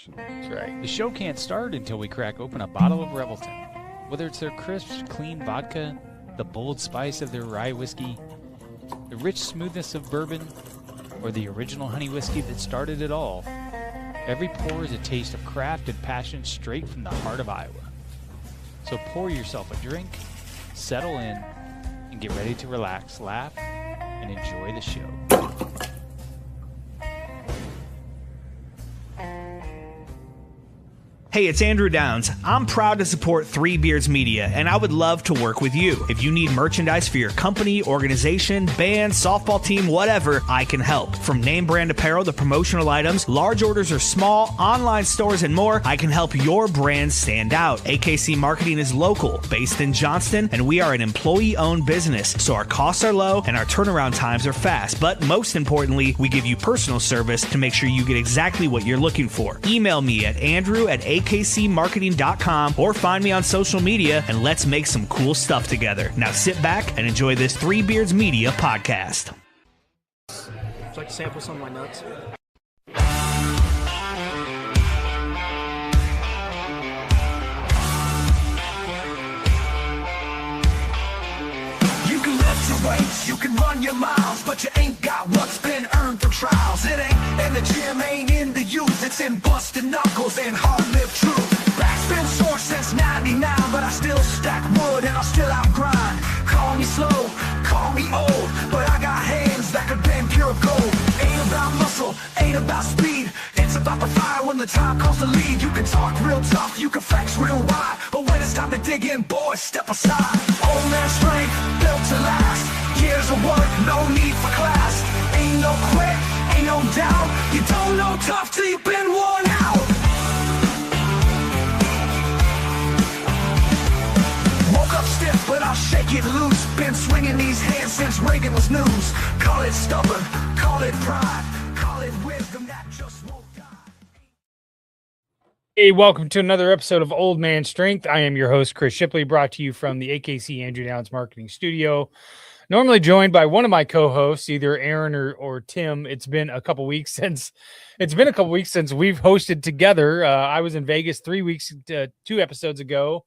conversation. That's right. The show can't start until we crack open a bottle of Revelton. Whether it's their crisp, clean vodka, the bold spice of their rye whiskey, the rich smoothness of bourbon, or the original honey whiskey that started it all, every pour is a taste of craft and passion straight from the heart of Iowa. So pour yourself a drink, settle in, and get ready to relax, laugh, and enjoy the show. Hey, it's Andrew Downs. I'm proud to support Three Beards Media, and I would love to work with you. If you need merchandise for your company, organization, band, softball team, whatever, I can help. From name brand apparel to promotional items, large orders or small, online stores, and more, I can help your brand stand out. AKC Marketing is local, based in Johnston, and we are an employee-owned business, so our costs are low and our turnaround times are fast. But most importantly, we give you personal service to make sure you get exactly what you're looking for. Email me at andrew@akcmarketing.com or find me on social media, and let's make some cool stuff together. Now sit back and enjoy this Three Beards Media podcast. Would you like to sample some of my nuts? You can lift your weights, you can run your miles, but you ain't got what's been earned through trials. It ain't in the gym, ain't in the youth, it's in busting knuckles and hard-lived truth. Back's been sore since 99, but I still stack wood and I'll still outgrind. Call me slow, call me old, but I got hands that could bend pure gold. Ain't about muscle, ain't about speed, it's about the fire when the time comes to lead. You can talk real tough, you can flex real wide, but when it's time to dig in, boys, step aside. Old man strength, built to last, years of work, no need for class. Ain't no quit, ain't no doubt, you don't know tough till you've been worn out. Woke up stiff, but I'll shake it loose. Been swinging these hands since Reagan was news. Call it stubborn, call it pride, call it wisdom that just won't die. Hey, welcome to another episode of Old Man Strength. I am your host, Chris Shipley, brought to you from the AKC Andrew Downs Marketing Studio. Normally joined by one of my co-hosts, either Aaron or Tim. It's been a couple weeks since we've hosted together. I was in Vegas 2 episodes ago,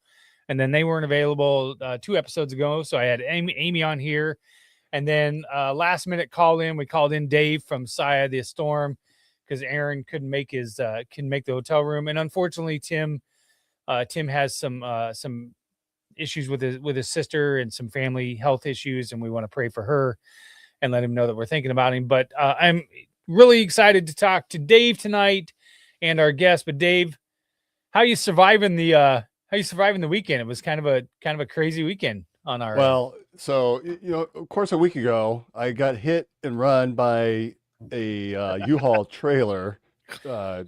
and then they weren't available 2 episodes ago. So I had Amy on here, and then last minute we called in Dave from Saya the Storm because Aaron couldn't make the hotel room, and unfortunately Tim has some issues with his sister and some family health issues, and we want to pray for her and let him know that we're thinking about him. But I'm really excited to talk to Dave tonight and our guest. But Dave, how you surviving the weekend? It was kind of a crazy weekend on our Well, so, of course, a week ago, I got hit and run by a U-Haul trailer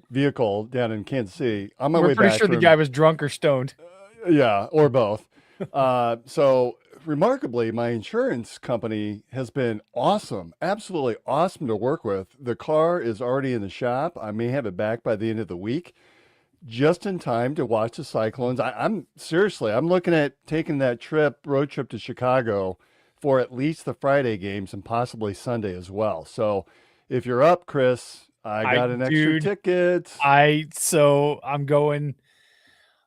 vehicle down in Kansas City. On my way We're pretty back sure the guy was drunk or stoned. Yeah, or both. So remarkably, my insurance company has been awesome, absolutely awesome to work with. The car is already in the shop. I may have it back by the end of the week, just in time to watch the Cyclones. I'm looking at taking that road trip to Chicago for at least the Friday games and possibly Sunday as well. So if you're up, Chris, I got an extra ticket.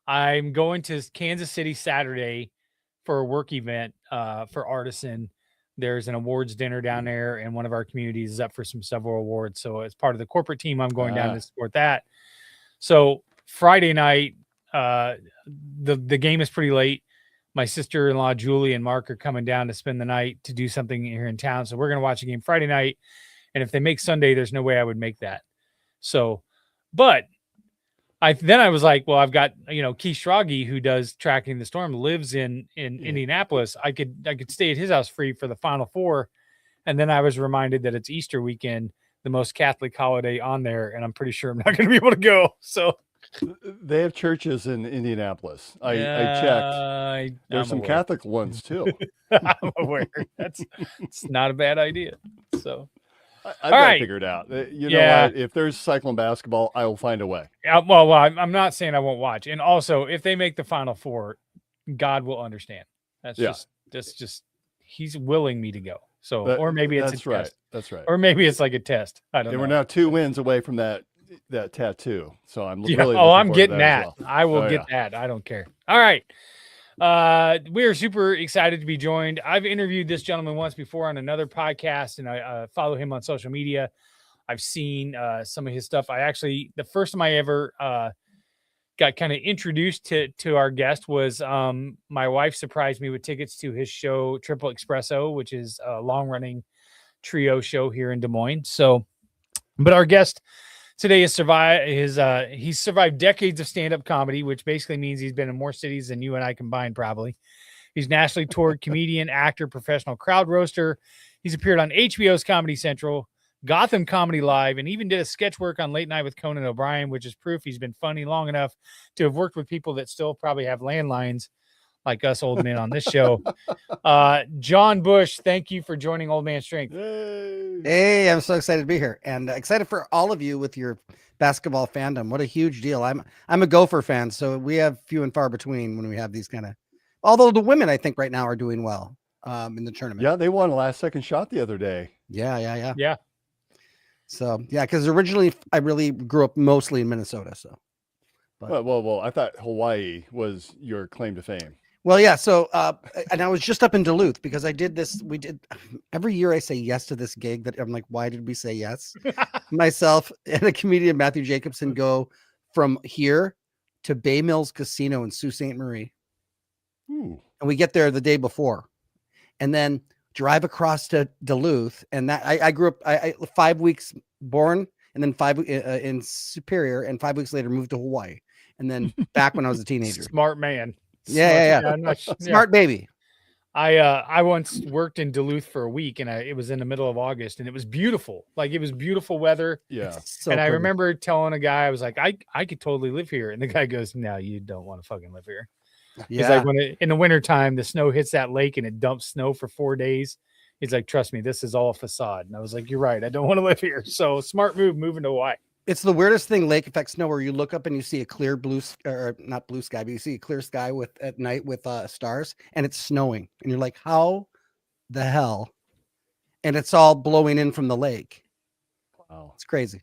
I'm going to Kansas City Saturday for a work event for Artisan. There's an awards dinner down there, and one of our communities is up for several awards. So as part of the corporate team, I'm going down to support that. So Friday night, the game is pretty late. My sister-in-law, Julie, and Mark are coming down to spend the night to do something here in town. So we're going to watch a game Friday night. And if they make Sunday, there's no way I would make that. So, but I was like, well, I've got, Keith Stragi, who does Tracking the Storm, lives in Indianapolis. I could stay at his house free for the Final Four. And then I was reminded that it's Easter weekend, the most Catholic holiday on there. And I'm pretty sure I'm not going to be able to go. So they have churches in Indianapolis. I checked. There's some Catholic ones too. I'm aware. It's not a bad idea. So I've got it figured out. Know what? If there's Cyclone basketball, I will find a way. Well, I'm not saying I won't watch. And also, if they make the Final Four, God will understand. That's just he's willing me to go. So, or maybe it's a test. That's right. Or maybe it's like a test. I don't know. We're now 2 wins away from that that tattoo. So I'm Yeah. really Oh, looking I'm forward to getting that. that. As well. I will Oh, get that. I don't care. All right. We are super excited to be joined. I've interviewed this gentleman once before on another podcast, and I follow him on social media. I've seen some of his stuff. The first time I ever got kind of introduced to our guest was my wife surprised me with tickets to his show Triple Espresso, which is a long running trio show here in Des Moines. So, but our guest today he's survived decades of stand-up comedy, which basically means he's been in more cities than you and I combined, probably. He's nationally toured comedian, actor, professional crowd roaster. He's appeared on HBO's Comedy Central, Gotham Comedy Live, and even did a sketch work on Late Night with Conan O'Brien, which is proof he's been funny long enough to have worked with people that still probably have landlines like us old men on this show. John Bush, thank you for joining Old Man Strength. Yay. Hey, I'm so excited to be here and excited for all of you with your basketball fandom. What a huge deal. I'm a Gopher fan, so we have few and far between when we have these kind of, although the women I think right now are doing well in the tournament. Yeah, they won a last second shot the other day. Yeah. So yeah, because originally I really grew up mostly in Minnesota. So Well, I thought Hawaii was your claim to fame. well, yeah. So and I was just up in Duluth because I did this. We did every year I say yes to this gig that I'm like, why did we say yes? Myself and a comedian, Matthew Jacobson, go from here to Bay Mills Casino in Sault Ste. Marie. Ooh. And we get there the day before and then drive across to Duluth. And that I grew up, I 5 weeks born and then 5 in Superior and 5 weeks later moved to Hawaii. And then back when I was a teenager. Smart man. Yeah. I'm not- Smart baby. I once worked in Duluth for a week, and it was in the middle of August, and it was beautiful. Like, it was beautiful weather. Yeah. So and I pretty. remember telling a guy, I was like, I could totally live here. And the guy goes, no, you don't want to fucking live here. He's Yeah. like, in the wintertime, the snow hits that lake and it dumps snow for 4 days. He's like, trust me, this is all a facade. And I was like, you're right. I don't want to live here. So smart move moving to Hawaii. It's the weirdest thing, lake effect snow, where you look up and you see a clear blue, or not blue sky, but you see a clear sky at night with stars, and it's snowing, and you're like, how the hell? And it's all blowing in from the lake. Wow. It's crazy.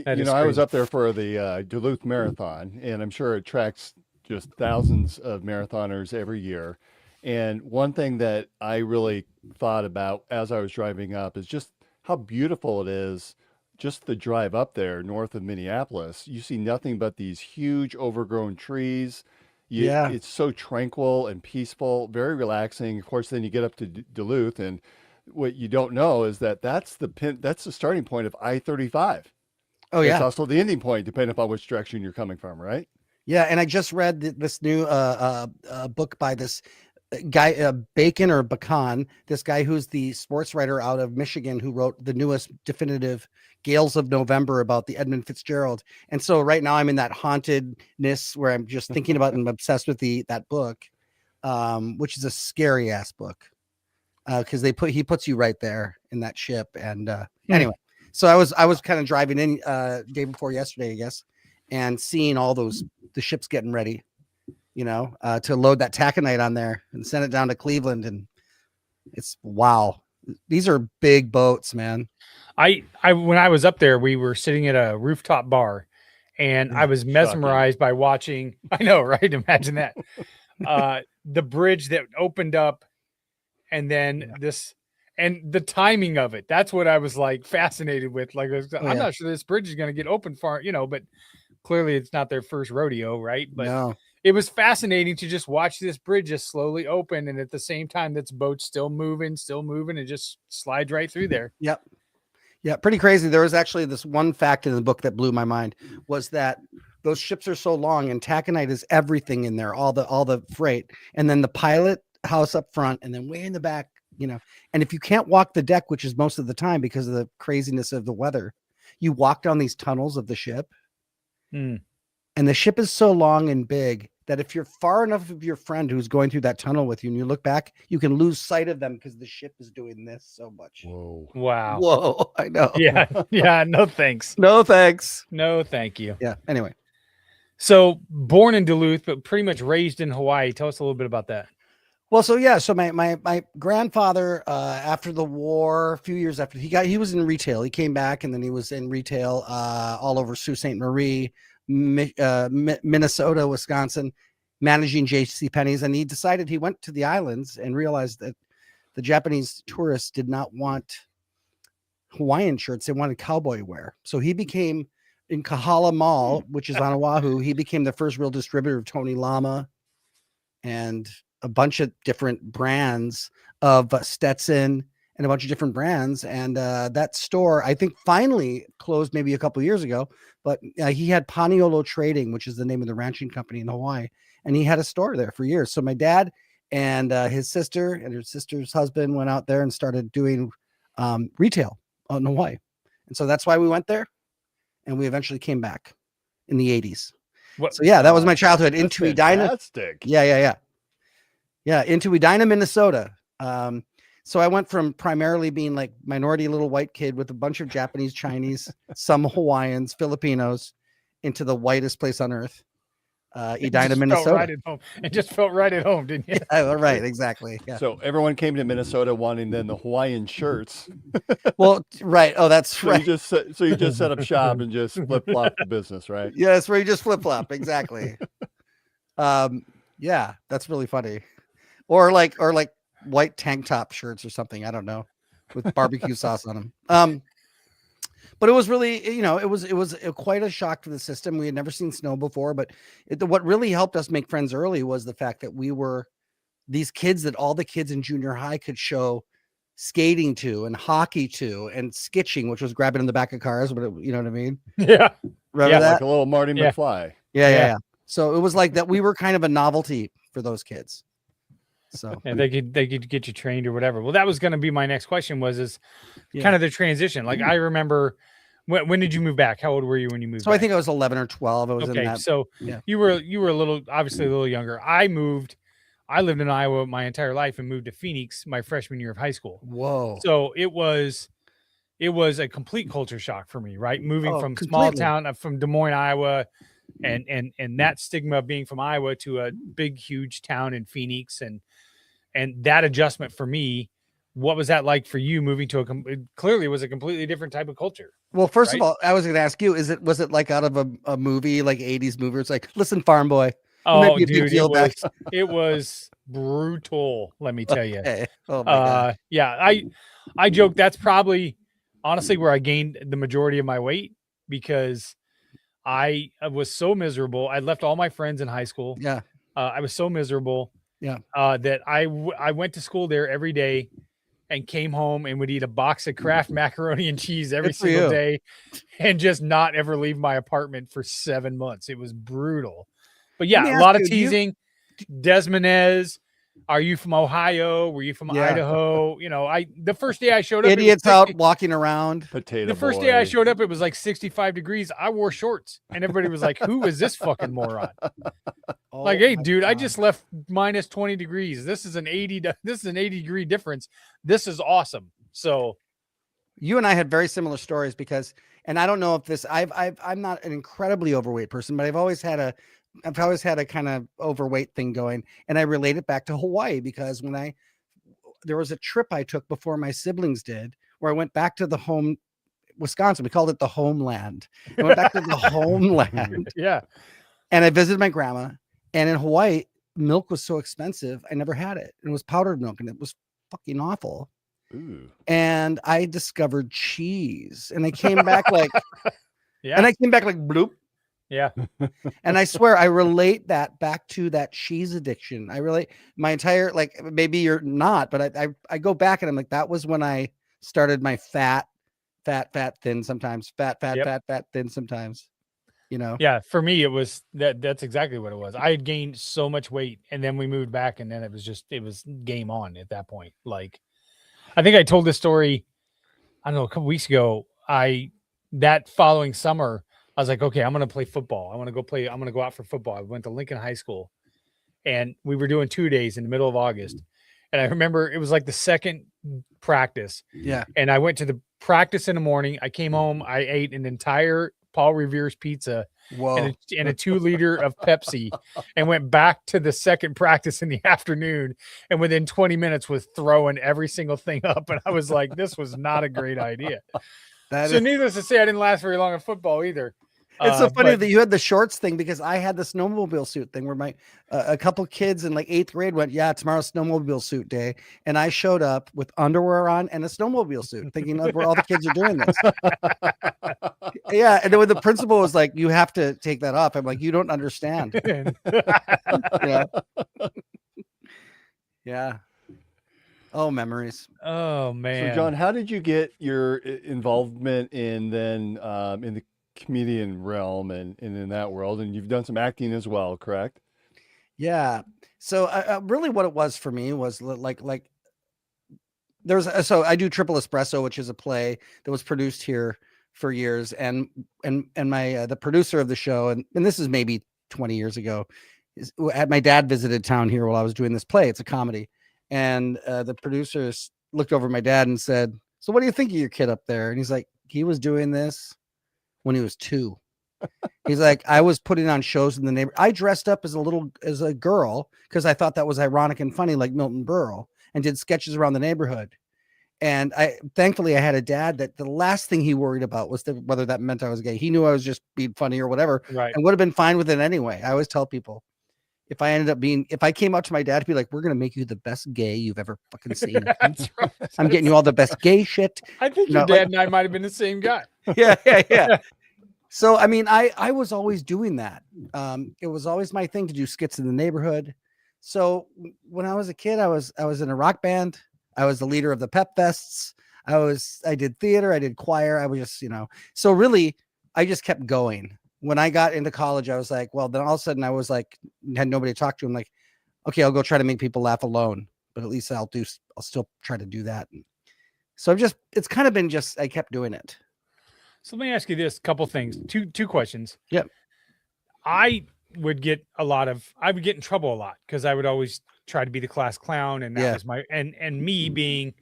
That is I was crazy. up there for the Duluth Marathon, and I'm sure it attracts just thousands of marathoners every year. And one thing that I really thought about as I was driving up is just how beautiful it is. Just the drive up there north of Minneapolis, you see nothing but these huge overgrown trees. Yeah. It's so tranquil and peaceful, very relaxing. Of course, then you get up to Duluth, and what you don't know is that that's the starting point of I-35. Oh It's yeah, also the ending point, depending upon which direction you're coming from, right? yeah. And I just read this new book by this guy, Bacon or Bacon, this guy who's the sports writer out of Michigan who wrote the newest definitive Gales of November about the Edmund Fitzgerald. And so right now I'm in that hauntedness where I'm just thinking about and I'm obsessed with that book, which is a scary ass book because he puts you right there in that ship. And anyway, so I was kind of driving in day before yesterday, I guess, and seeing all the ships getting ready, to load that taconite on there and send it down to Cleveland. And it's wow. These are big boats, man. I when I was up there, we were sitting at a rooftop bar, and I was mesmerized by watching. I know, right? Imagine that. The bridge that opened up, and then and the timing of it. That's what I was like fascinated with. Like, I'm not sure this bridge is going to get open far, but clearly it's not their first rodeo, right? But No. it was fascinating to just watch this bridge just slowly open, and at the same time, this boat's still moving, and just slides right through there. Yep. Yeah, pretty crazy. There was actually this one fact in the book that blew my mind was that those ships are so long and taconite is everything in there, all the freight, and then the pilot house up front, and then way in the back, and if you can't walk the deck, which is most of the time because of the craziness of the weather, you walk down these tunnels of the ship. And the ship is so long and big that if you're far enough of your friend who's going through that tunnel with you and you look back, you can lose sight of them because the ship is doing this so much. Whoa. Wow. Whoa, I know. Yeah. Yeah. No, thanks. No, thanks. No, thank you. Yeah. Anyway. So born in Duluth, but pretty much raised in Hawaii. Tell us a little bit about that. Well, so yeah, so my grandfather, after the war, a few years after he was in retail. He came back and then he was in retail all over Sault Ste. Marie, Minnesota, Wisconsin, managing J.C. Penney's. And he decided he went to the islands and realized that the Japanese tourists did not want Hawaiian shirts; they wanted cowboy wear. So he became in Kahala Mall, which is on Oahu. He became the first real distributor of Tony Lama and a bunch of different brands of Stetson and a bunch of different brands. And that store, I think, finally closed maybe a couple of years ago. But he had Paniolo Trading, which is the name of the ranching company in Hawaii, and he had a store there for years. So my dad and his sister and her sister's husband went out there and started doing retail in Hawaii. And so that's why we went there, and we eventually came back in the 80s. What? So yeah, that was my childhood. That's Into Edina. fantastic. Yeah, into Edina, Minnesota. So I went from primarily being like minority little white kid with a bunch of Japanese, Chinese, some Hawaiians, Filipinos, into the whitest place on earth, Edina, Minnesota. It just felt right at home, didn't you? Yeah, right, exactly. Yeah. So everyone came to Minnesota wanting then the Hawaiian shirts. Well, right. Oh, that's So right. you just set up shop and just flip flop the business, right? Yeah, that's where you just flip flop. Exactly. Yeah, that's really funny. Or like white tank top shirts or something. I don't know, with barbecue sauce on them. But it was really, it was quite a shock to the system. We had never seen snow before, but what really helped us make friends early was the fact that we were these kids that all the kids in junior high could show skating to and hockey to and skitching, which was grabbing in the back of cars. But you know what I mean? Yeah. Remember that? Like a little Marty Yeah. McFly. Yeah. So it was like that. We were kind of a novelty for those kids. So And they could get you trained or whatever. Well, that was going to be my next question was kind of the transition. Like I remember when did you move back? How old were you when you moved So back? I think I was 11 or 12. I was in Okay, that. so yeah. you were obviously a little younger. I lived in Iowa my entire life and moved to Phoenix my freshman year of high school. Whoa. So it was a complete culture shock for me, right? Moving from small completely. town, from Des Moines, Iowa, and that stigma of being from Iowa to a big, huge town in Phoenix, and that adjustment for me. What was that like for you moving to it clearly was a completely different type of culture? Well, first right? of all, I was going to ask you, was it like out of a movie, like 80s movie? It's like, listen, farm boy. Oh, be a big dude, deal back- it was brutal. Let me tell you. Okay. Oh my God. Yeah, I joke that's probably honestly where I gained the majority of my weight because I was so miserable. I left all my friends in high school. Yeah. I was so miserable. Yeah. That I went to school there every day and came home and would eat a box of Kraft macaroni and cheese every Good for single you. day and just not ever leave my apartment for 7 months. It was brutal. But Let me yeah, a ask lot of you, do you- teasing. Desmonez, are you from Ohio? Were you from Yeah. Idaho? The first day I showed up, Idiots out walking around. Potato the first day I boy. showed up, it was like 65 degrees. I wore shorts and everybody was like, who is this fucking moron? Oh Like, hey, my dude, I God. just left minus 20 degrees. This is an 80 degree difference. This is awesome. So You and I had very similar stories because, and I don't know if this, I'm not an incredibly overweight person, but I've always had a kind of overweight thing going. And I relate it back to Hawaii because there was a trip I took before my siblings did, where I went back to the home, Wisconsin. We called it the homeland. I went back to the homeland yeah. and I visited my grandma. And in Hawaii, milk was so expensive. I never had it. And it was powdered milk and it was fucking awful. Ooh. And I discovered cheese and I came back like, Yeah. and I came back like bloop. Yeah. And I swear I relate that back to that cheese addiction. I relate my entire, like, maybe you're not, but I go back and I'm like, that was when I started my fat, thin sometimes, fat, thin sometimes, Yeah. For me, it was that's exactly what it was. I had gained so much weight and then we moved back and then it was game on at that point. Like, I think I told this story, I don't know, a couple weeks ago. That following summer, I was like, okay, I'm going to play football. I'm going to go out for football. I went to Lincoln High School and we were doing 2 days in the middle of August. And I remember it was like the second practice. Yeah. And I went to the practice in the morning. I came home. I ate an entire Paul Revere's pizza Whoa. and a 2 liter of Pepsi, and went back to the second practice in the afternoon. And within 20 minutes was throwing every single thing up. And I was like, this was not a great idea. That So is, needless to say, I didn't last very long in football either. it's so funny But that you had the shorts thing, because I had the snowmobile suit thing where my a couple kids in like 8th grade went, yeah, tomorrow's snowmobile suit day, and I showed up with underwear on and a snowmobile suit, thinking that where all the kids are doing this. Yeah, and then when the principal was like, "You have to take that off," I'm like, "You don't understand." Yeah, yeah. Oh, memories. Oh So, man. John, how did you get your involvement in in the comedian realm and in that world? And you've done some acting as well, correct? Yeah. So, really, what it was for me was like there's so I do Triple Espresso, which is a play that was produced here for years, and my the producer of the show, and this is maybe 20 years ago, had my dad visited town here while I was doing this play. It's a comedy, and the producers looked over at my dad and said, "So what do you think of your kid up there?" And he's like, "He was doing this when he was 2." He's like, "I was putting on shows in the neighborhood. I dressed up as a girl because I thought that was ironic and funny, like Milton Berle, and did sketches around the neighborhood. And thankfully I had a dad that the last thing he worried about was whether that meant I was gay. He knew I was just being funny or whatever, Right. and would have been fine with it anyway. I always tell people, if I came up to my dad to be like, we're going to make you the best gay you've ever fucking seen. That's right. I'm getting you all the best gay shit." I think You your know, dad like- and I might have been the same guy. Yeah. So, I mean, I was always doing that. It was always my thing to do skits in the neighborhood. So when I was a kid, I was in a rock band. I was the leader of the pep fests. I did theater. I did choir. I was just, so really I just kept going. When I got into college, I was like, well, then all of a sudden I was like, had nobody to talk to. I'm like, okay, I'll go try to make people laugh alone, but at least I'll still try to do that. So it's kind of been just, I kept doing it. So let me ask you this couple things. Two questions. Yep. I would get in trouble a lot because I would always try to be the class clown, and that Yeah. was my and me being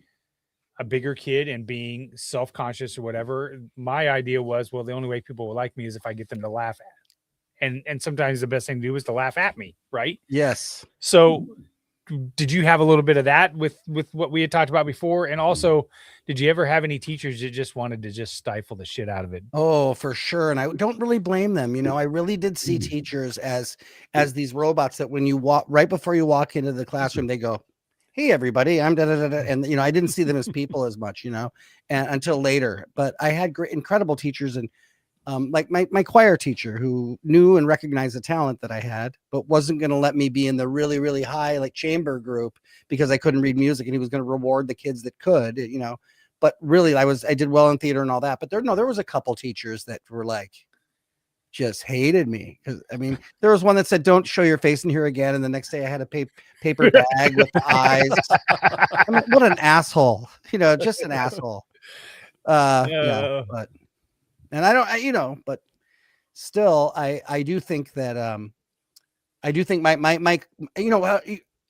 a bigger kid and being self-conscious or whatever. My idea was, well, the only way people will like me is if I get them to laugh at. And sometimes the best thing to do is to laugh at me, right? Yes. So did you have a little bit of that with what we had talked about before? And also, did you ever have any teachers that just wanted to just stifle the shit out of it? Oh, for sure. And I don't really blame them. I really did see teachers as these robots that when you walk right before you walk into the classroom, they go, "Hey, everybody, I'm da da da da." And I didn't see them as people as much, and until later. But I had incredible teachers, and like my choir teacher who knew and recognized the talent that I had, but wasn't going to let me be in the really, really high like chamber group because I couldn't read music, and he was going to reward the kids that could, But really, I did well in theater and all that. But there was a couple teachers that were like, just hated me. Because I mean, there was one that said, "Don't show your face in here again." And the next day I had a paper bag with the eyes. I mean, what an asshole, just an asshole. Yeah, but, and I don't, but still, I do think that, I do think my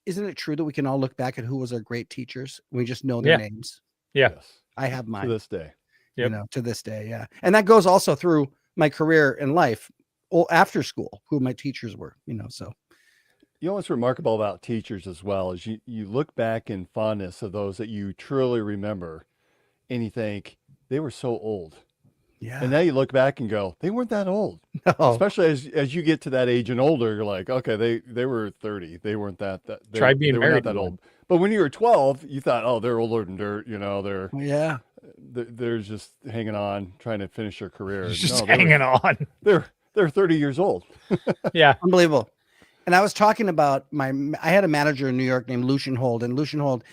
isn't it true that we can all look back at who was our great teachers? We just know their names. Yeah. Yes. I have To mine. this day. Yep. To this day. Yeah. And that goes also through my career in life after school, who my teachers were, so. What's remarkable about teachers as well is you look back in fondness of those that you truly remember, and you think they were so old. Yeah. And now you look back and go, they weren't that old. No. Especially as you get to that age and older, you're like, okay, they were 30. They weren't Try being they were married not that to one. old. But when you were 12, you thought, oh, they're older than dirt. Yeah. They're just hanging on, trying to finish their career. Just No, hanging on. they're 30 years old. Yeah. Unbelievable. And I was talking about I had a manager in New York named Lucian Hold, and Lucian Hold,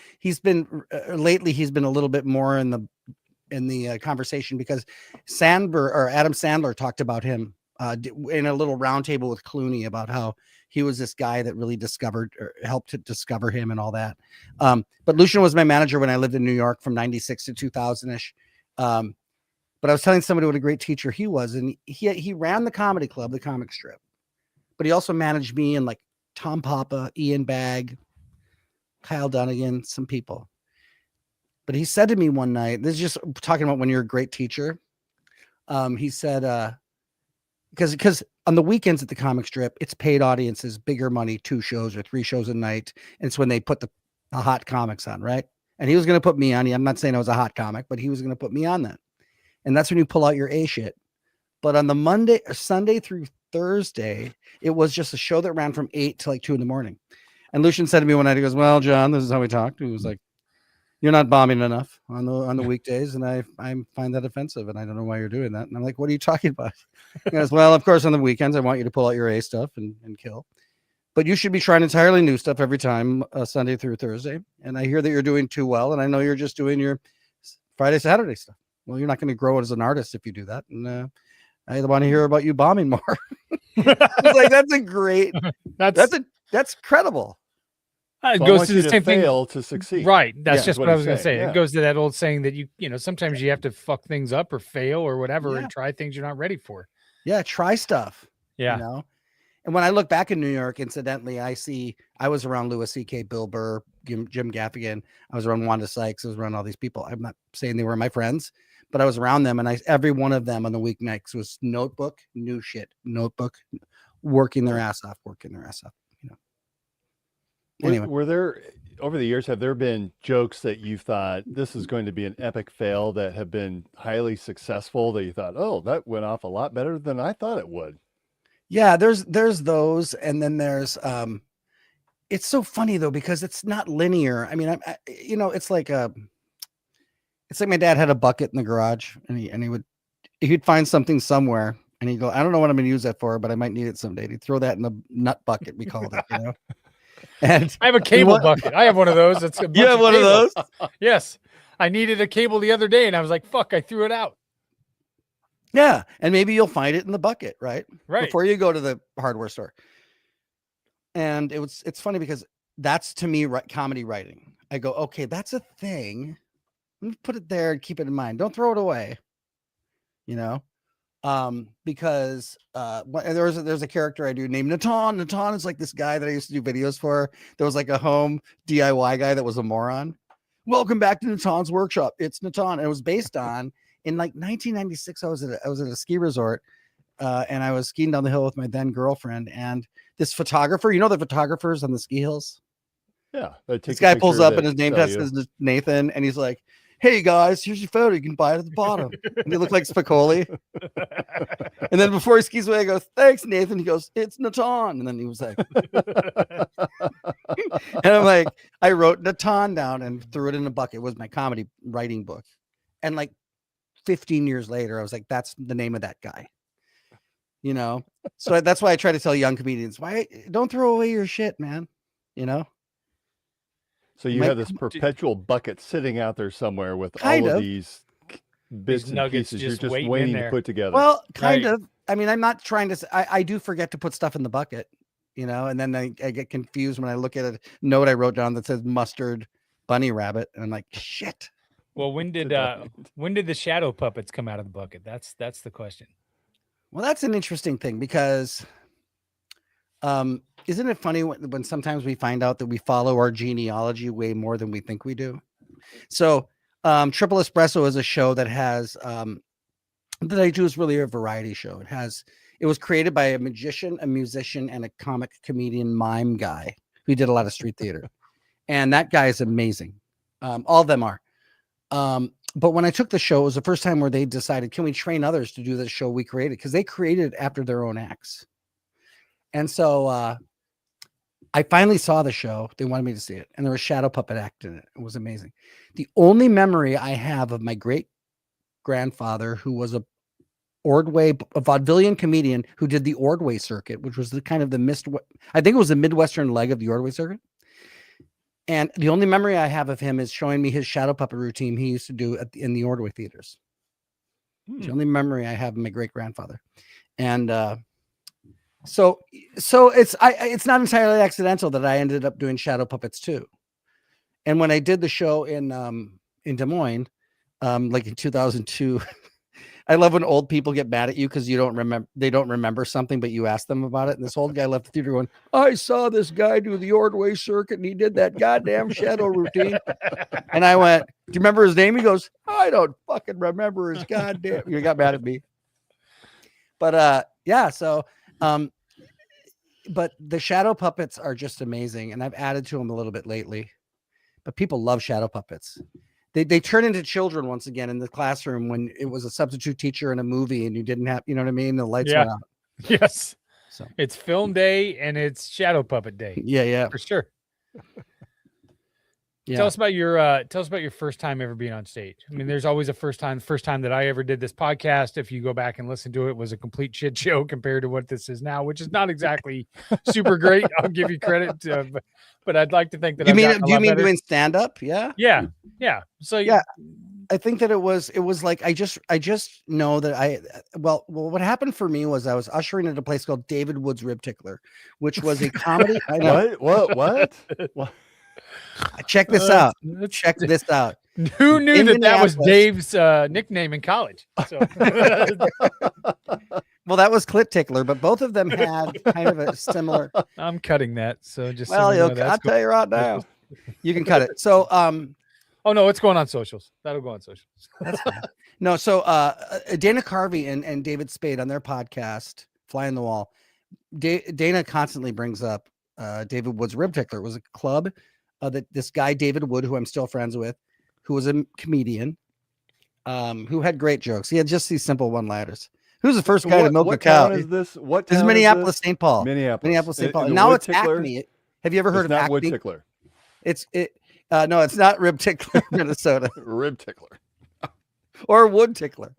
lately he's been a little bit more in the conversation because Adam Sandler talked about him in a little roundtable with Clooney about how he was this guy that really helped to discover him and all that. But Lucian was my manager when I lived in New York from 96 to 2000-ish. But I was telling somebody what a great teacher he was. And he ran the comedy club, the comic strip, but he also managed me and like Tom Papa, Ian Bagg, Kyle Dunnigan, some people. But he said to me one night, this is just talking about when you're a great teacher. He said, because on the weekends at the comic strip, it's paid audiences, bigger money, 2 shows or 3 shows a night. And it's when they put the hot comics on, right? And he was going to put me on. I'm not saying I was a hot comic, but he was going to put me on that. And that's when you pull out your A shit. But on the Monday or Sunday through Thursday, it was just a show that ran from 8 to like 2 a.m. And Lucian said to me one night, he goes, well, John, this is how we talked. He was like, you're not bombing enough on the weekdays. And I find that offensive. And I don't know why you're doing that. And I'm like, what are you talking about? He goes, well, of course, on the weekends, I want you to pull out your A stuff and kill. But you should be trying entirely new stuff every time, Sunday through Thursday. And I hear that you're doing too well. And I know you're just doing your Friday, Saturday stuff. Well, you're not going to grow as an artist if you do that. And I want to hear about you bombing more. It's like, that's a great, that's credible. It So I goes want to you the same thing. fail to succeed. Right. That's Yeah, just is what I he's was going to say. saying, yeah. It goes to that old saying that you sometimes you have to fuck things up or fail or whatever Yeah. and try things you're not ready for. Yeah. Try stuff. Yeah. You know? And when I look back in New York, incidentally, I was around Louis C.K., Bill Burr, Jim Gaffigan. I was around Wanda Sykes. I was around all these people. I'm not saying they were my friends, but I was around them. And every one of them on the weeknights was notebook, new shit, notebook, working their ass off. Anyway. Were there, over the years, have there been jokes that you thought this is going to be an epic fail that have been highly successful that you thought, oh, that went off a lot better than I thought it would? Yeah, there's those, and then there's it's so funny though because it's not linear. I mean, it's like my dad had a bucket in the garage, and he'd find something somewhere, and he'd go, I don't know what I'm gonna use that for, but I might need it someday. And he'd throw that in the nut bucket, we called it, you know. And I have a cable bucket. I have one of those. It's a you bunch have one of cables. those? Yes. I needed a cable the other day, and I was like, fuck, I threw it out. Yeah, and maybe you'll find it in the bucket, right? Right. Before you go to the hardware store. And it's funny because that's to me comedy writing. I go, okay, that's a thing. Let me put it there and keep it in mind. Don't throw it away. You know, because there's a character I do named Natan. Natan is like this guy that I used to do videos for. There was like a home DIY guy that was a moron. Welcome back to Natan's workshop. It's Natan. And it was based on. In like 1996, I was at a ski resort, and I was skiing down the hill with my then girlfriend. And this photographer, you know, the photographers on the ski hills. Yeah. This guy pulls up, and his name tag says Nathan, and he's like, "Hey guys, here's your photo. You can buy it at the bottom." And they look like Spicoli. And then before he skis away, I go, "Thanks, Nathan." He goes, "It's Natan." And then he was like, and I'm like, I wrote Natan down and threw it in a bucket. It was my comedy writing book, and like. 15 years later, I was like, that's the name of that guy, you know? So that's why I try to tell young comedians, why don't throw away your shit, man. You know? So you have this perpetual bucket sitting out there somewhere with all of these bits and pieces you're just waiting to put together. Well, kind of. I mean, I'm not trying to, I do forget to put stuff in the bucket, you know? And then I get confused when I look at a note I wrote down that says mustard bunny rabbit. And I'm like, shit. Well, when did the shadow puppets come out of the bucket? That's the question. Well, that's an interesting thing because isn't it funny when sometimes we find out that we follow our genealogy way more than we think we do? So Triple Espresso is a show that has that I do is really a variety show. It was created by a magician, a musician, and a comic comedian mime guy who did a lot of street theater. And that guy is amazing. All of them are. But when I took the show, it was the first time where they decided, can we train others to do the show we created? Because they created it after their own acts. And so I finally saw the show. They wanted me to see it. And there was a shadow puppet act in it. It was amazing. The only memory I have of my great grandfather, who was a vaudevillian comedian who did the Ordway circuit, which was I think it was the Midwestern leg of the Ordway circuit. And the only memory I have of him is showing me his shadow puppet routine he used to do in the Ordway theaters. It's the only memory I have of my great grandfather. And so it's not entirely accidental that I ended up doing shadow puppets too. And when I did the show in Des Moines, like in 2002, I love when old people get mad at you because they don't remember something, but you ask them about it. And this old guy left the theater going, I saw this guy do the Ordway circuit and he did that goddamn shadow routine. And I went, do you remember his name? He goes, I don't fucking remember his goddamn. You got mad at me. But yeah, so But the shadow puppets are just amazing, and I've added to them a little bit lately. But people love shadow puppets. They turn into children once again in the classroom when it was a substitute teacher in a movie and you didn't have, you know what I mean? The lights Yeah. went out. Yes. So It's film day and it's shadow puppet day yeah. for sure. Yeah. Tell us about your first time ever being on stage. I mean, there's always a first time. The first time that I ever did this podcast, if you go back and listen to it, was a complete shit show compared to what this is now, which is not exactly super great. I'll give you credit, but I'd like to think that Do you I've gotten a lot mean better. doing stand up? Yeah. Yeah. So Yeah. I think that it was like I just know that well what happened for me was I was ushering at a place called David Wood's Rib Tickler, which was a comedy. I know. What? Check this out. Check this out. Who knew In that was Minneapolis. Dave's nickname in college? So Well, that was Clit Tickler, but both of them had kind of a similar. I'm cutting that. So just Well, so you know, that's I'll cool. tell you right now. You can cut it. So Oh no, it's going on socials. That'll go on socials. that's fine. No, so Dana Carvey and David Spade on their podcast, Fly on the Wall, Dana constantly brings up David Wood's Rib Tickler. It was a club that this guy, David Wood, who I'm still friends with, who was a comedian, who had great jokes. He had just these simple one-liners. Who's the first guy to milk a What cow? town is this? What This is town Minneapolis, is this? St. Paul. Minneapolis, St. Paul. And Now Wood it's Tickler? Acme. Have you ever heard It's of not Wood Acme? Tickler. No, it's not Rib Tickler, Minnesota, Rib Tickler. or Wood Tickler.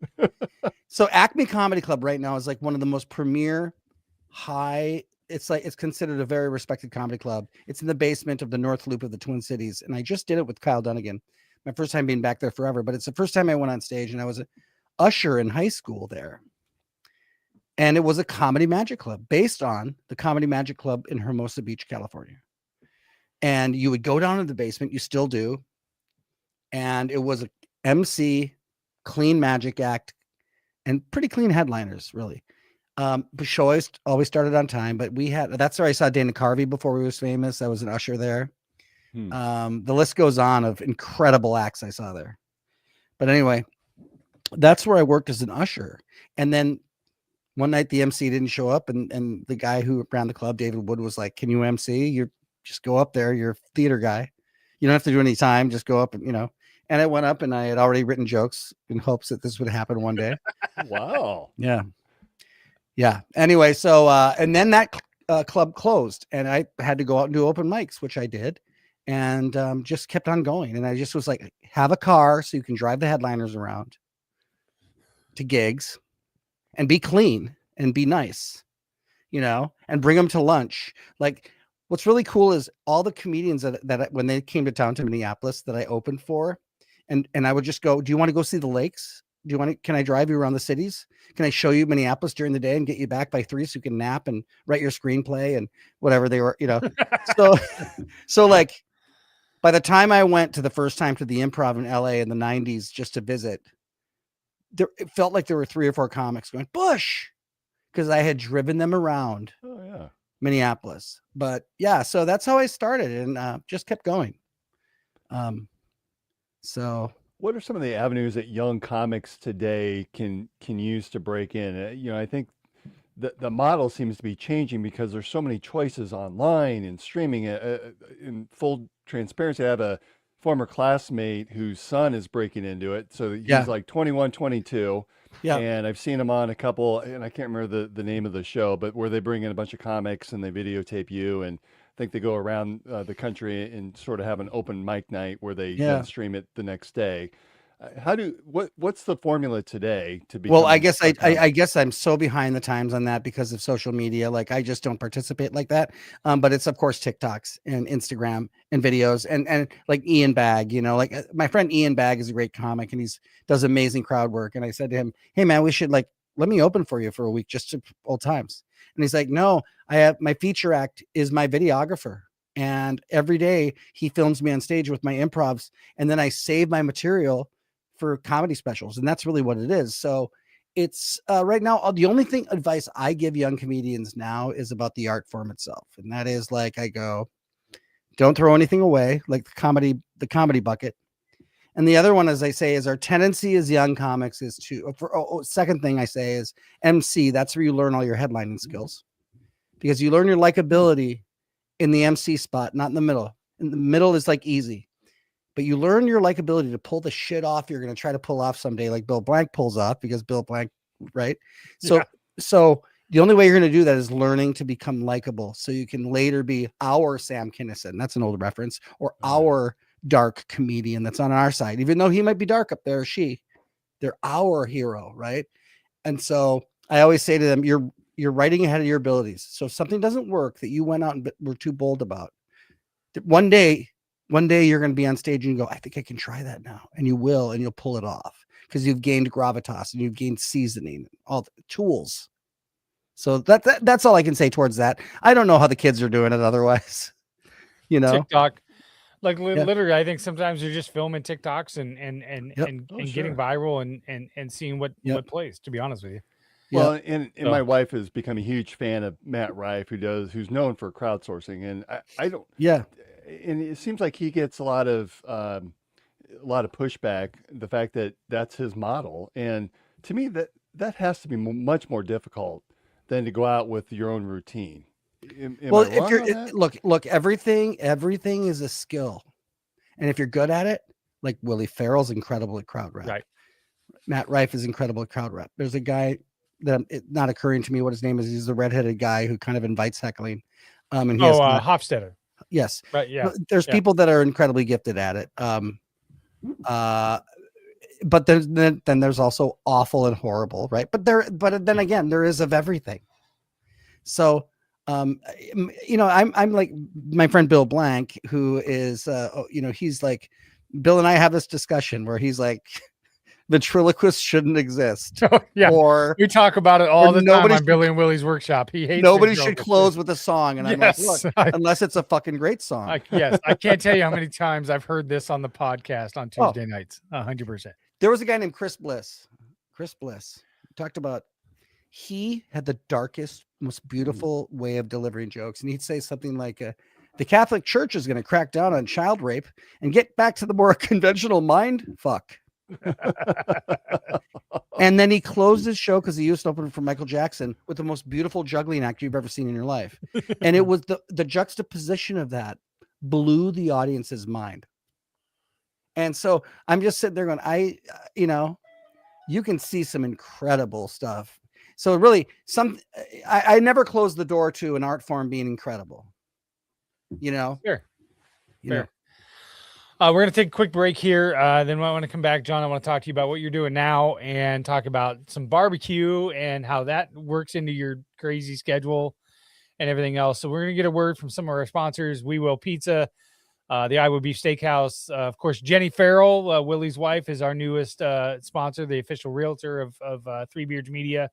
So Acme Comedy Club right now is like one of the most premier it's considered a very respected comedy club. It's in the basement of the North Loop of the Twin Cities. And I just did it with Kyle Dunnigan. My first time being back there forever, but it's the first time I went on stage, and I was an usher in high school there. And it was a comedy magic club based on the Comedy Magic Club in Hermosa Beach, California. And you would go down to the basement, you still do. And it was a MC, clean magic act, and pretty clean headliners, really. But show always started on time, but that's where I saw Dana Carvey before he was famous. I was an usher there. The list goes on of incredible acts I saw there. But anyway, that's where I worked as an usher. And then one night the MC didn't show up, and the guy who ran the club, David Wood, was like, "Can you MC? You just go up there. You're a theater guy. You don't have to do any time. Just go up and, And I went up, and I had already written jokes in hopes that this would happen one day. Wow. Yeah. Anyway, so and then that club closed, and I had to go out and do open mics, which I did, and just kept on going. And I just was like, have a car so you can drive the headliners around to gigs, and be clean and be nice, and bring them to lunch. Like, what's really cool is all the comedians that when they came to town to Minneapolis that I opened for, and I would just go, "Do you want to go see the lakes? Can I drive you around the cities? Can I show you Minneapolis during the day and get you back by 3 so you can nap and write your screenplay," and whatever they were, So like, by the time I went to the first time to the Improv in LA in the 90s just to visit, it felt like there were 3 or 4 comics going, "Bush," because I had driven them around Minneapolis. But yeah, so that's how I started, and just kept going. So what are some of the avenues that young comics today can use to break in? I think the model seems to be changing because there's so many choices online and streaming. In full transparency, I have a former classmate whose son is breaking into it. So he's like 21, 22. Yeah. And I've seen him on a couple, and I can't remember the name of the show, but where they bring in a bunch of comics and they videotape you, and I think they go around the country and sort of have an open mic night where they then stream it the next day. What's the formula today to be? Well, I guess I'm so behind the times on that because of social media. Like, I just don't participate like that. But it's of course TikToks and Instagram and videos and like Ian Bagg, like my friend Ian Bagg is a great comic and does amazing crowd work. And I said to him, "Hey man, we should let me open for you for a week just to old times." And he's like, "No, I have my feature act is my videographer. And every day he films me on stage with my improvs. And then I save my material for comedy specials." And that's really what it is. So it's right now, the only advice I give young comedians now is about the art form itself. And that is like, I go, don't throw anything away, like the comedy bucket. And the other one, as I say, is our tendency as young comics is to, second thing I say is MC. That's where you learn all your headlining skills. because you learn your likability in the MC spot, not in the middle. In the middle is like easy, but you learn your likability to pull the shit off you're going to try to pull off someday, like Bill Blank pulls off, because Bill Blank, right? So the only way you're going to do that is learning to become likable, so you can later be our Sam Kinison. That's an old reference, or our dark comedian that's on our side, even though he might be dark up there, or they're our hero, right? And so I always say to them, you're writing ahead of your abilities. So if something doesn't work that you went out and were too bold about, one day you're going to be on stage and you go, I think I can try that now. And you will, and you'll pull it off because you've gained gravitas and you've gained seasoning, all the tools. So that's all I can say towards that. I don't know how the kids are doing it otherwise, TikTok. Like literally, I think sometimes you're just filming TikToks and getting viral and seeing what plays, to be honest with you. Well, and my wife has become a huge fan of Matt Rife, who's known for crowdsourcing, and I don't. Yeah, and it seems like he gets a lot of pushback. The fact that that's his model, and to me that has to be much more difficult than to go out with your own routine. Well, if you're look, everything is a skill, and if you're good at it, like Willie Farrell's incredible at crowd rep, right? Matt Rife is incredible at crowd rep. There's a guy that it's not occurring to me what his name is. He's the redheaded guy who kind of invites heckling. And he Hofstetter. Yes. Right. Yeah. There's people that are incredibly gifted at it. But then there's also awful and horrible, right? But then again, there is of everything. So, I'm like my friend Bill Blank, who is, he's like, Bill and I have this discussion where he's like, ventriloquists shouldn't exist. Yeah. Or we talk about it all the time on Billy and Willie's workshop. He hates nobody should close with a song. And I'm like, look, Yes. unless it's a fucking great song. I can't tell you how many times I've heard this on the podcast on Tuesday nights. 100%. There was a guy named Chris Bliss. Chris Bliss talked about, he had the darkest, most beautiful way of delivering jokes. And he'd say something like, the Catholic Church is going to crack down on child rape and get back to the more conventional mind fuck. And then he closed his show, because he used to open for Michael Jackson, with the most beautiful juggling act you've ever seen in your life. And it was the juxtaposition of that blew the audience's mind. And so I'm just sitting there going, you can see some incredible stuff. So really, I never close the door to an art form being incredible. Fair. We're going to take a quick break here. Then I want to come back, John. I want to talk to you about what you're doing now and talk about some barbecue and how that works into your crazy schedule and everything else. So we're going to get a word from some of our sponsors. We Will Pizza, the Iowa Beef Steakhouse. Of course, Jenny Farrell, Willie's wife, is our newest sponsor, the official realtor of Three Beards Media,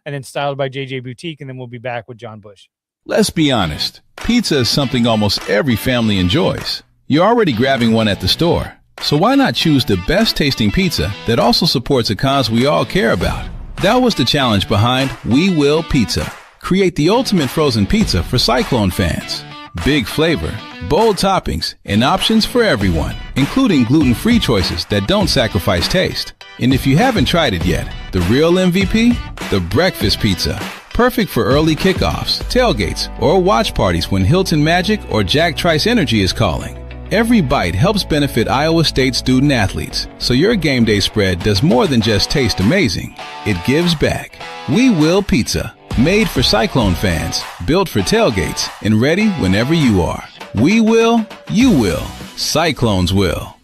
and then Styled by JJ Boutique. And then we'll be back with John Bush. Let's be honest. Pizza is something almost every family enjoys. You're already grabbing one at the store, so why not choose the best tasting pizza that also supports a cause we all care about? That was the challenge behind We Will Pizza. Create the ultimate frozen pizza for Cyclone fans. Big flavor, bold toppings, and options for everyone, including gluten-free choices that don't sacrifice taste. And if you haven't tried it yet, the real MVP? The breakfast pizza. Perfect for early kickoffs, tailgates, or watch parties when Hilton Magic or Jack Trice Energy is calling. Every bite helps benefit Iowa State student athletes, so your game day spread does more than just taste amazing. It gives back. We Will Pizza. Made for Cyclone fans, built for tailgates, and ready whenever you are. We will, you will. Cyclones will.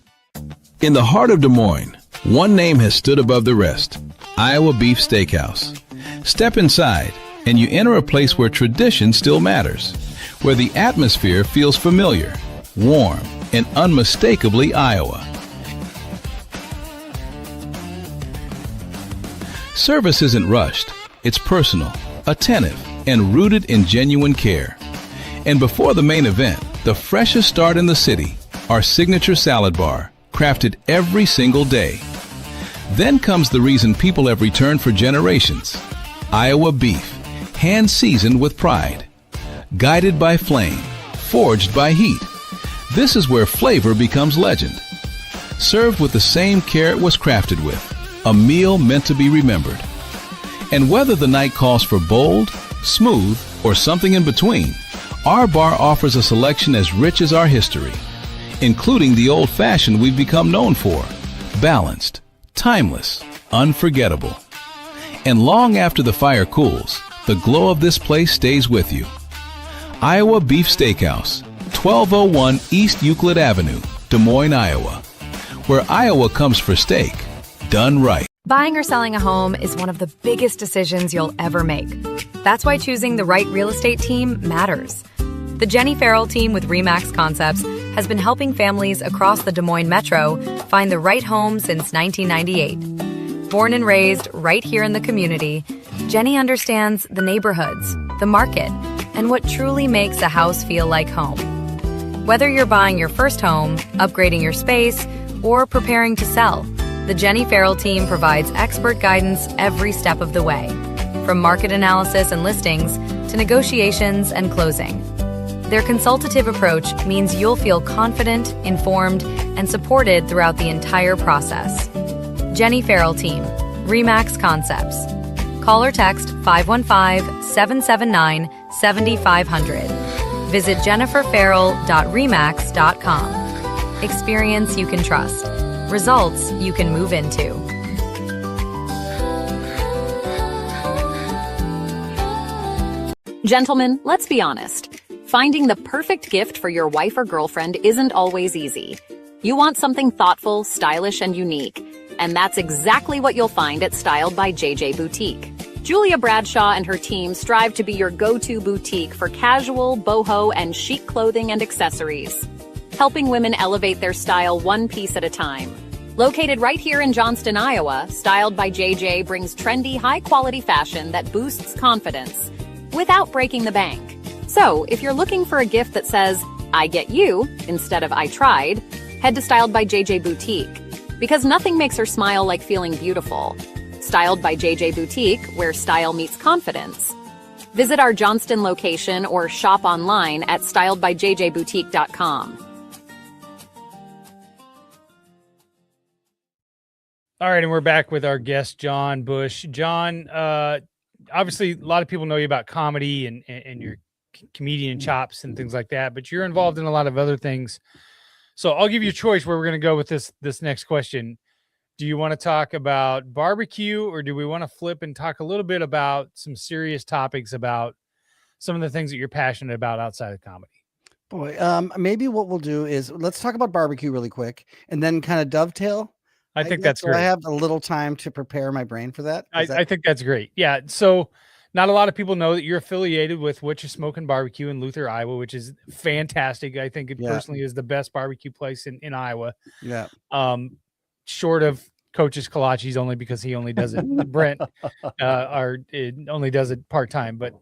In the heart of Des Moines, one name has stood above the rest. Iowa Beef Steakhouse. Step inside, and you enter a place where tradition still matters, where the atmosphere feels familiar, warm, and unmistakably Iowa. Service isn't rushed. It's personal, attentive, and rooted in genuine care. And before the main event, the freshest start in the city, our signature salad bar, crafted every single day. Then comes the reason people have returned for generations. Iowa beef, hand-seasoned with pride. Guided by flame, forged by heat. This is where flavor becomes legend. Served with the same care it was crafted with, a meal meant to be remembered. And whether the night calls for bold, smooth, or something in between, our bar offers a selection as rich as our history, including the old-fashioned we've become known for. Balanced, timeless, unforgettable. And long after the fire cools, the glow of this place stays with you. Iowa Beef Steakhouse, 1201 East Euclid Avenue, Des Moines, Iowa. Where Iowa comes for steak, done right. Buying or selling a home is one of the biggest decisions you'll ever make. That's why choosing the right real estate team matters. The Jenny Farrell team with RE/MAX Concepts has been helping families across the Des Moines metro find the right home since 1998. Born and raised right here in the community, Jenny understands the neighborhoods, the market, and what truly makes a house feel like home. Whether you're buying your first home, upgrading your space, or preparing to sell, the Jenny Farrell team provides expert guidance every step of the way, from market analysis and listings to negotiations and closing. Their consultative approach means you'll feel confident, informed, and supported throughout the entire process. Jenny Farrell Team, RE/MAX Concepts. Call or text 515-779-7500. Visit jenniferfarrell.remax.com. Experience you can trust. Results you can move into. Gentlemen, let's be honest. Finding the perfect gift for your wife or girlfriend isn't always easy. You want something thoughtful, stylish, and unique. And that's exactly what you'll find at Styled by JJ Boutique. Julia Bradshaw and her team strive to be your go-to boutique for casual, boho, and chic clothing and accessories, helping women elevate their style one piece at a time. Located right here in Johnston, Iowa, Styled by JJ brings trendy, high-quality fashion that boosts confidence without breaking the bank. So, if you're looking for a gift that says, I get you, instead of I tried, head to Styled by JJ Boutique. Because nothing makes her smile like feeling beautiful. Styled by JJ Boutique, where style meets confidence. Visit our Johnston location or shop online at styledbyjjboutique.com. All right, and we're back with our guest, John Bush. John, obviously, a lot of people know you about comedy and your comedian chops and things like that, but you're involved in a lot of other things. So I'll give you a choice where we're going to go with this next question. Do you want to talk about barbecue, or do we want to flip and talk a little bit about some serious topics about some of the things that you're passionate about outside of comedy? Boy, maybe what we'll do is let's talk about barbecue really quick and then kind of dovetail. I think that's great. I have a little time to prepare my brain for that. I think that's great. Yeah. So not a lot of people know that you're affiliated with What You Smokin' Barbecue in Luther, Iowa, which is fantastic. I think it personally is the best barbecue place in Iowa. Yeah. Short of Coach's Kolaches, only because he only does it. Brent only does it part-time. But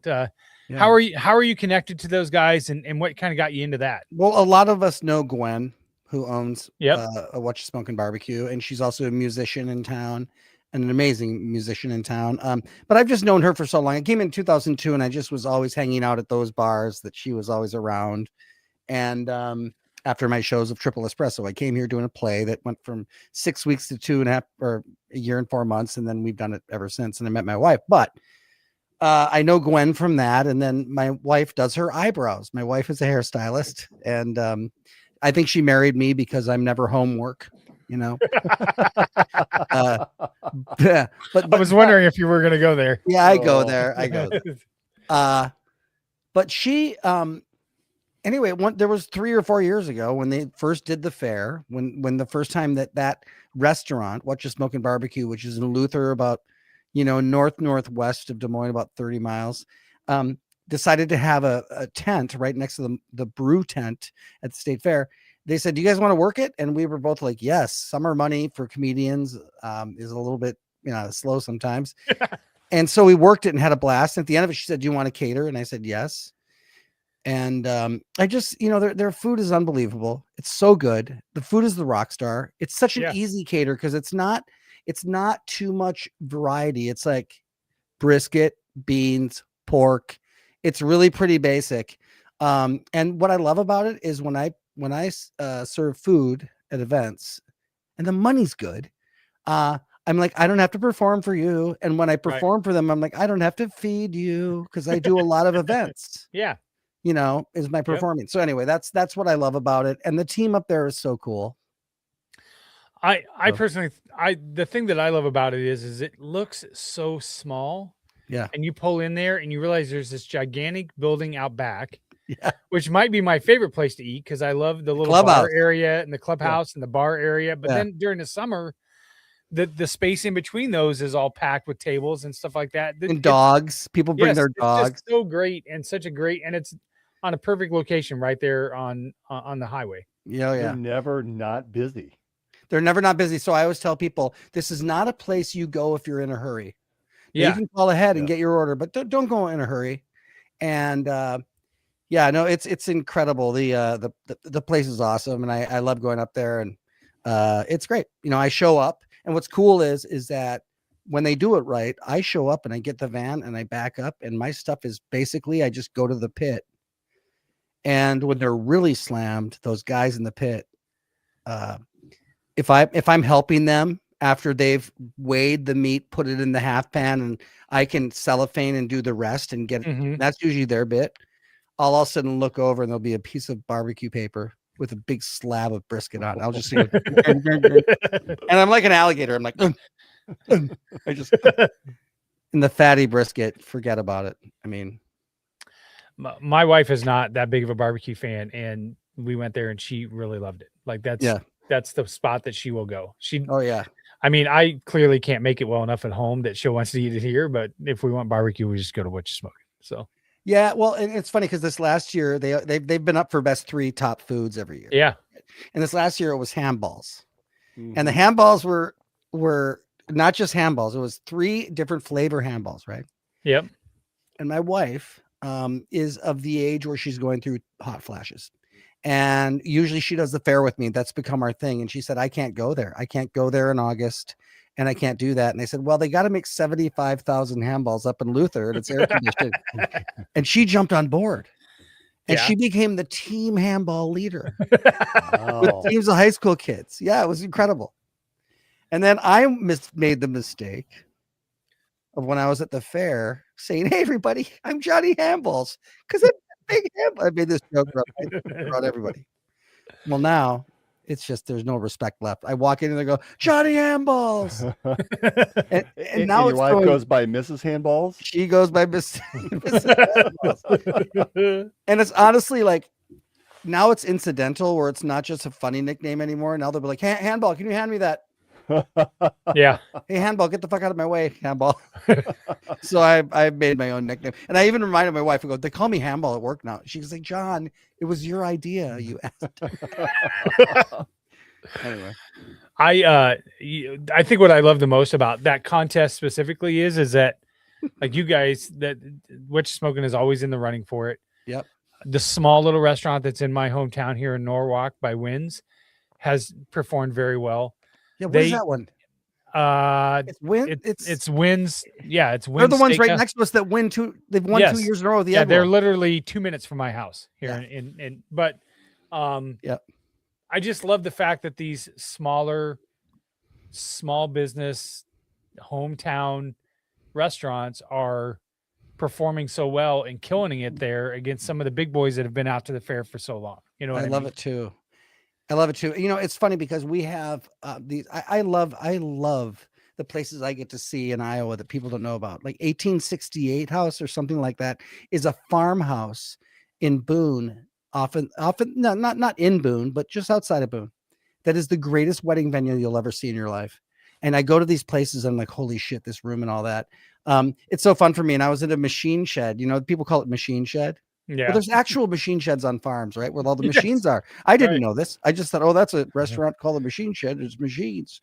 how are you connected to those guys, and what kind of got you into that? Well, a lot of us know Gwen, who owns a What You Smokin' Barbecue, and she's also a musician in town, and an amazing musician in town. But I've just known her for so long. I came in 2002, and I just was always hanging out at those bars that she was always around. And after my shows of Triple Espresso, I came here doing a play that went from 6 weeks to 2.5 or a year and 4 months, and then we've done it ever since. And I met my wife, but I know Gwen from that, and then my wife does her eyebrows. My wife is a hairstylist, and I think she married me because I'm never homework, you know. But I was wondering if you were going to go there. Yeah, I go there. But she, anyway, there was 3 or 4 years ago when they first did the fair, when the first time that restaurant, What You Smokin' Barbecue, which is in Luther, about, northwest of Des Moines, about 30 miles, decided to have a tent right next to the brew tent at the state fair. They said, do you guys want to work it? And we were both like, yes. Summer money for comedians is a little bit slow sometimes. And so we worked it and had a blast. At the end of it, she said, do you want to cater? And I said, yes. And I just, their food is unbelievable. It's so good. The food is the rock star. It's such an easy cater because it's not too much variety. It's like brisket, beans, pork. It's really pretty basic. And what I love about it is when I serve food at events and the money's good, I'm like, I don't have to perform for you. And when I perform for them, I'm like, I don't have to feed you because I do a lot of events. Yeah. You know, is my performing. So anyway, that's what I love about it. And the team up there is so cool. I personally, the thing that I love about it is it looks so small. Yeah. And you pull in there and you realize there's this gigantic building out back. Yeah. Which might be my favorite place to eat because I love the little bar area and the clubhouse and the bar area. But then during the summer, the space in between those is all packed with tables and stuff like that. And dogs. People bring their dogs. It's just so great and such a great, and it's on a perfect location right there on the highway. Yeah, yeah. They're never not busy. They're never not busy. So I always tell people, this is not a place you go if you're in a hurry. Yeah. You can call ahead and get your order, but don't go in a hurry. And yeah, no, it's incredible. The place is awesome, and I love going up there, and it's great. You know, I show up, and what's cool is that when they do it right, I show up and I get the van and I back up, and my stuff is basically I just go to the pit. And when they're really slammed, those guys in the pit, if I'm helping them after they've weighed the meat, put it in the half pan, and I can cellophane and do the rest and get that's usually their bit. I'll all of a sudden look over and there'll be a piece of barbecue paper with a big slab of brisket on it. I'll just see it. And I'm like an alligator. I'm like, I just in the fatty brisket, forget about it. I mean, my wife is not that big of a barbecue fan, and we went there and she really loved it. Like that's the spot that she will go. Oh yeah. I mean, I clearly can't make it well enough at home that she wants to eat it here, but if we want barbecue, we just go to What You Smoking. So yeah, well, and it's funny because this last year they've been up for best 3 top foods every year. Yeah. And this last year it was handballs. And the handballs were not just handballs. It was 3 different flavor handballs, right? Yep. And my wife is of the age where she's going through hot flashes. And usually she does the fair with me. That's become our thing. And she said, I can't go there. I can't go there in August. And I can't do that. And they said, well, they got to make 75,000 handballs up in Luther and it's air conditioned. And she jumped on board. And she became the team handball leader with teams of high school kids. Yeah, it was incredible. And then I made the mistake of when I was at the fair saying, hey, everybody, I'm Johnny Handballs. Because I'm a big handball. I made this joke about everybody. Well, now it's just there's no respect left. I walk in and they go, Johnny Handballs. and now your wife goes by Mrs. Handballs? She goes by Mrs. Handballs. And it's honestly like now it's incidental where it's not just a funny nickname anymore. Now they'll be like, Handball, can you hand me that? Yeah. Hey, Handball, get the fuck out of my way, Handball. So I made my own nickname. And I even reminded my wife, I go, they call me Handball at work now. She was like, John, it was your idea. You asked. Anyway. I think what I love the most about that contest specifically is that like you guys that What You Smoking is always in the running for it. Yep. The small little restaurant that's in my hometown here in Norwalk by Wynn's has performed very well. Yeah, where's that one? It's Wynn. It's Wynn's. Yeah, it's Wynn's. They're the ones right Steakhouse. Next to us that win 2. They've won 2 years in a row. Yeah, they're literally 2 minutes from my house here. But I just love the fact that these small business hometown restaurants are performing so well and killing it there against some of the big boys that have been out to the fair for so long. You know what I mean? love it too. I love it too. You know, it's funny because we have these. I love the places I get to see in Iowa that people don't know about. Like 1868 House or something like that is a farmhouse in Boone. Often, not in Boone, but just outside of Boone. That is the greatest wedding venue you'll ever see in your life. And I go to these places and I'm like, holy shit, this room and all that. It's so fun for me. And I was in a machine shed. You know, people call it machine shed. Yeah. Well, there's actual machine sheds on farms, right? Where all the machines are. I didn't know this. I just thought, oh, that's a restaurant called a machine shed. There's machines.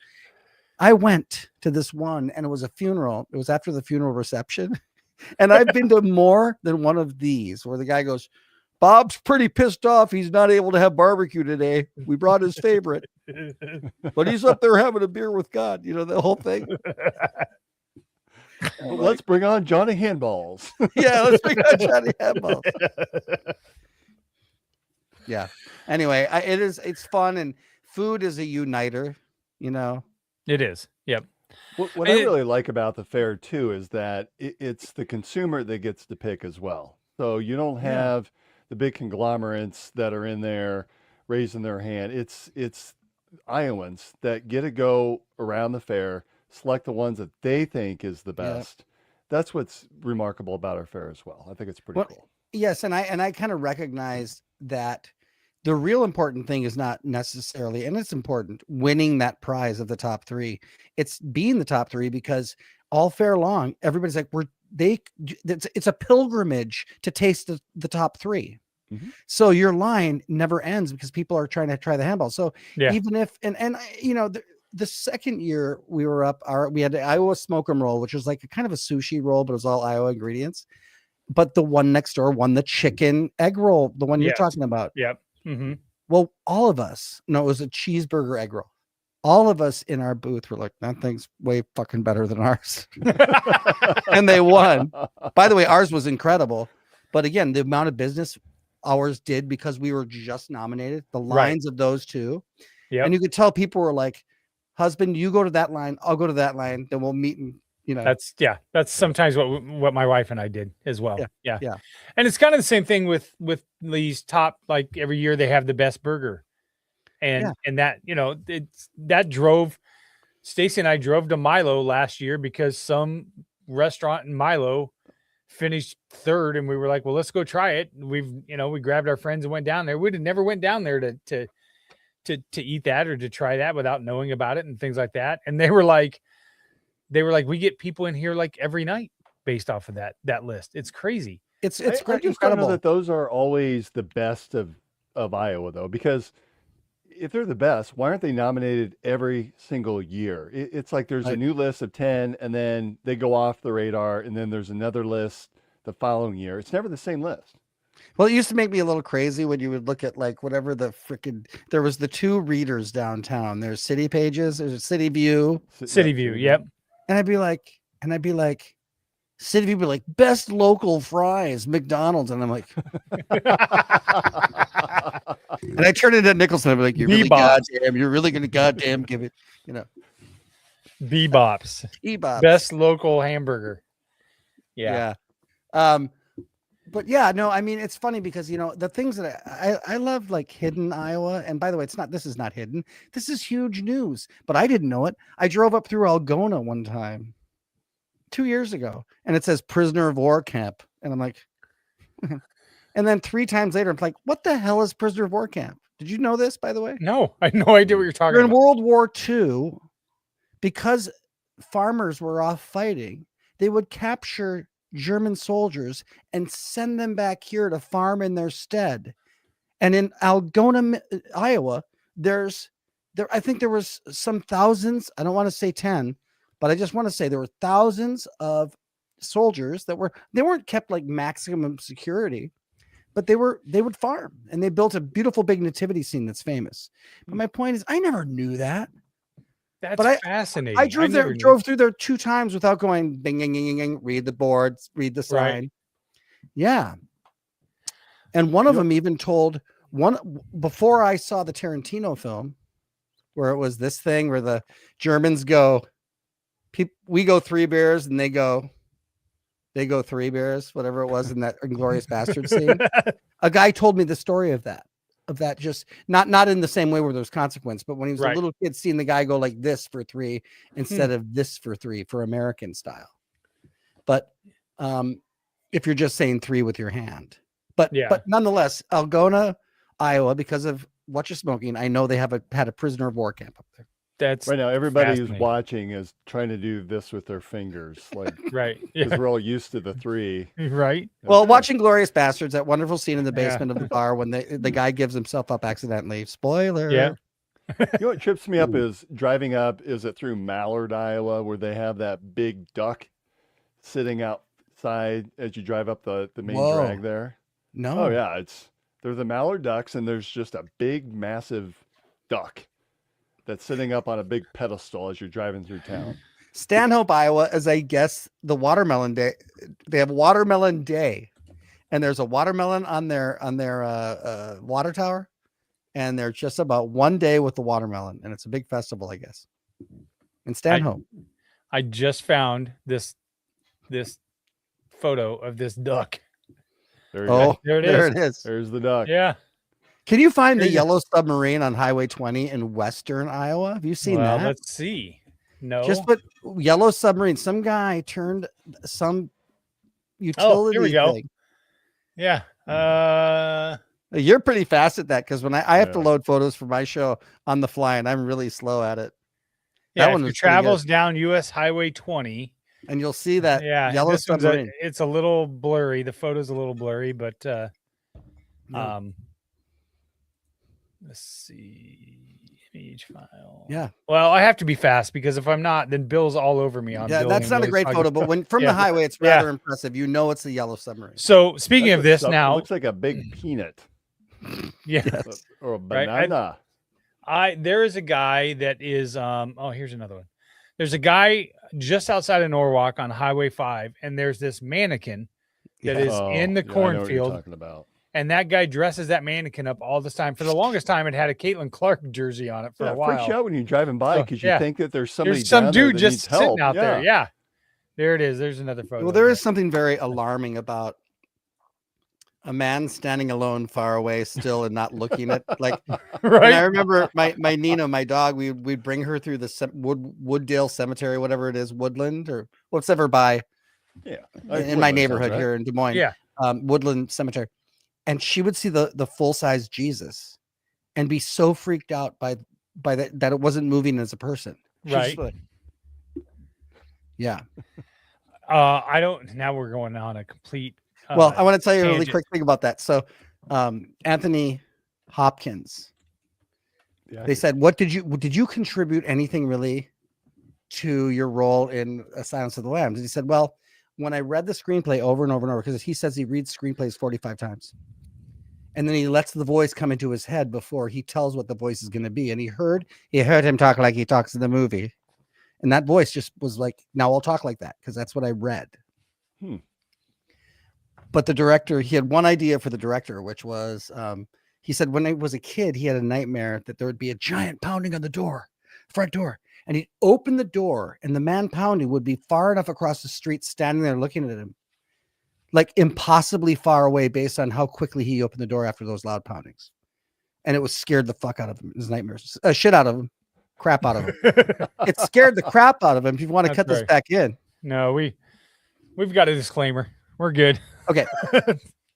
I went to this one and it was a funeral. It was after the funeral reception. And I've been to more than one of these where the guy goes, Bob's pretty pissed off. He's not able to have barbecue today. We brought his favorite, but he's up there having a beer with God. You know, the whole thing. Let's bring on Johnny Handballs. Yeah, let's bring on Johnny Handballs. Yeah. Anyway, it's fun and food is a uniter, you know. It is. Yep. What I really like about the fair too is that it's the consumer that gets to pick as well. So you don't have the big conglomerates that are in there raising their hand. It's Iowans that get to go around the fair, select the ones that they think is the Yeah. best. That's what's remarkable about our fair as well. I think it's pretty Well, cool. yes, and I kind of recognize that the real important thing is not necessarily, and it's important, winning that prize of the top three. It's being the top three because all fair long, everybody's like, it's a pilgrimage to taste the top three. Mhm. So your line never ends because people are trying to try the handball. So Yeah. even if, the second year we were up, we had the Iowa Smoke'em roll, which was like a kind of a sushi roll, but it was all Iowa ingredients. But the one next door won the chicken egg roll, the one you're Yes. talking about. Yep. Mm-hmm. Well, all of us, no, it was a cheeseburger egg roll. All of us in our booth were like, that thing's way fucking better than ours. And they won. By the way, ours was incredible. But again, the amount of business ours did because we were just nominated, the lines of those two. Yep. And you could tell people were like, husband, you go to that line, I'll go to that line, then we'll meet and That's sometimes what my wife and I did as well. Yeah. And it's kind of the same thing with these top, like every year they have the best burger. And that, that drove Stacy and I drove to Milo last year because some restaurant in Milo finished third and we were like, well, let's go try it. We grabbed our friends and went down there. We'd have never went down there to eat that or to try that without knowing about it and things like that. And they were like, we get people in here like every night based off of that list. It's crazy. It's I just don't know incredible. that those are always the best of Iowa though, because if they're the best, why aren't they nominated every single year? It's like there's a new list of 10 and then they go off the radar and then there's another list the following year. It's never the same list. Well, it used to make me a little crazy when you would look at like whatever there was the two readers downtown. There's City Pages, there's City View. City View, yep. And I'd be like, City View would be like, best local fries, McDonald's. And I'm like, and I turn into Nicholson. I'm like, you're really going to goddamn give it, Bebops. Bebops. Best local hamburger. Yeah. But yeah, no, I mean, it's funny because, the things that I love, like hidden Iowa. And by the way, this is not hidden. This is huge news, but I didn't know it. I drove up through Algona one time 2 years ago and it says prisoner of war camp. And I'm like, and then 3 times later, I'm like, what the hell is prisoner of war camp? Did you know this, by the way? No, I had no idea what you're talking During about. World War II, because farmers were off fighting, they would capture German soldiers and send them back here to farm in their stead. And in Algona, Iowa, I think there was some thousands. I don't want to say 10, but I just want to say there were thousands of soldiers they weren't kept like maximum security, but they would farm and they built a beautiful big nativity scene that's famous. But my point is, I never knew that. That's fascinating. I drove through there 2 times without going bing, bing, bing, bing, read the boards, read the sign. Right. Yeah. And one of them even told before I saw the Tarantino film where it was this thing where the Germans go, we go 3 beers and they go 3 beers, whatever it was in that Inglourious Bastard scene. A guy told me the story of that just not in the same way where there's consequence, but when he was a little kid seeing the guy go like this for 3 instead of this for 3 for American style. But if you're just saying 3 with your hand, but nonetheless, Algona, Iowa, because of What You're Smoking, I know they had a prisoner of war camp up there. That's right now. Everybody who's watching is trying to do this with their fingers, like because we're all used to the 3. Right. Well, watching Inglourious Bastards, that wonderful scene in the basement of the bar when the guy gives himself up accidentally. Spoiler. Yeah. You know what trips me up is driving up. Is it through Mallard, Iowa, where they have that big duck sitting outside as you drive up the main drag there? No. Oh yeah, they're the Mallard ducks, and there's just a big, massive duck that's sitting up on a big pedestal as you're driving through town. Stanhope, Iowa, is I guess the watermelon day. They have watermelon day, and there's a watermelon on their water tower, and they're just about one day with the watermelon, and it's a big festival, I guess. In Stanhope, I just found this photo of this duck. There you go. Oh, There it there is. it is. There's the duck. Yeah. Can you find the There you go. yellow submarine on Highway 20 in western Iowa? Have you seen Well, that? let's see. No. Just put yellow submarine. Some guy turned some utility we go. thing. Yeah. You're pretty fast at that because when I have to Yeah. load photos for my show on the fly, and I'm really slow at it. Yeah, That if one you was pretty good. travels down US Highway 20. And you'll see that Yeah, yellow this one's submarine. it's a little blurry. The photo's a little blurry, but Yeah. let's see, image file. Yeah. Well, I have to be fast because if I'm not, then Bill's all over me on. Yeah, Bill that's and not a Will's great talking- photo, but when from Yeah. the highway, it's Yeah. rather impressive. You know it's the yellow submarine. So speaking That's of a this sub- now, it looks like a big peanut yeah, Yes. or a Right, I- banana. there is a guy that is here's another one. There's a guy just outside of Norwalk on Highway 5, and there's this mannequin that is Oh, in the yeah, I know what you're cornfield. talking about. And that guy dresses that mannequin up all this time. For the longest time, it had a Caitlin Clark jersey on it for Yeah, a it while. freaks you out when you're driving by So, because you yeah. think that there's somebody There's some down there dude that just needs help. sitting out there. Yeah. There it is. There's another photo. Well, there is something very alarming about a man standing alone far away still and not looking at like and I right. remember my Nina, my dog, we'd bring her through the Wooddale Cemetery, whatever it is, Woodland or whatever by Yeah. in Woodland my sounds neighborhood right. here in Des Moines. Yeah. Woodland Cemetery. And she would see the full-size Jesus and be so freaked out by that it wasn't moving as a person. She's just Right. like, yeah. I don't. Now we're going on a complete. Well, I want to tell you a really tangent. quick thing about that. So, Anthony Hopkins, Yeah. they said, "What did you contribute anything really to your role in A Silence of the Lambs?" And he said, "Well, when I read the screenplay over and over and over, because he says he reads screenplays 45 times, and then he lets the voice come into his head before he tells what the voice is going to be, and he heard him talk like he talks in the movie, and that voice just was like, now I'll talk like that because that's what I read." But the director, he had one idea for the director, which was, he said when he was a kid, he had a nightmare that there would be a giant pounding on the front door, and he'd open the door, and the man pounding would be far enough across the street, standing there looking at him, like impossibly far away, based on how quickly he opened the door after those loud poundings, and it was scared the fuck out of him. His nightmares, shit out of him, crap out of him. It scared the crap out of him. If you want to That's cut this right. back in, No, we've got a disclaimer. We're good. okay.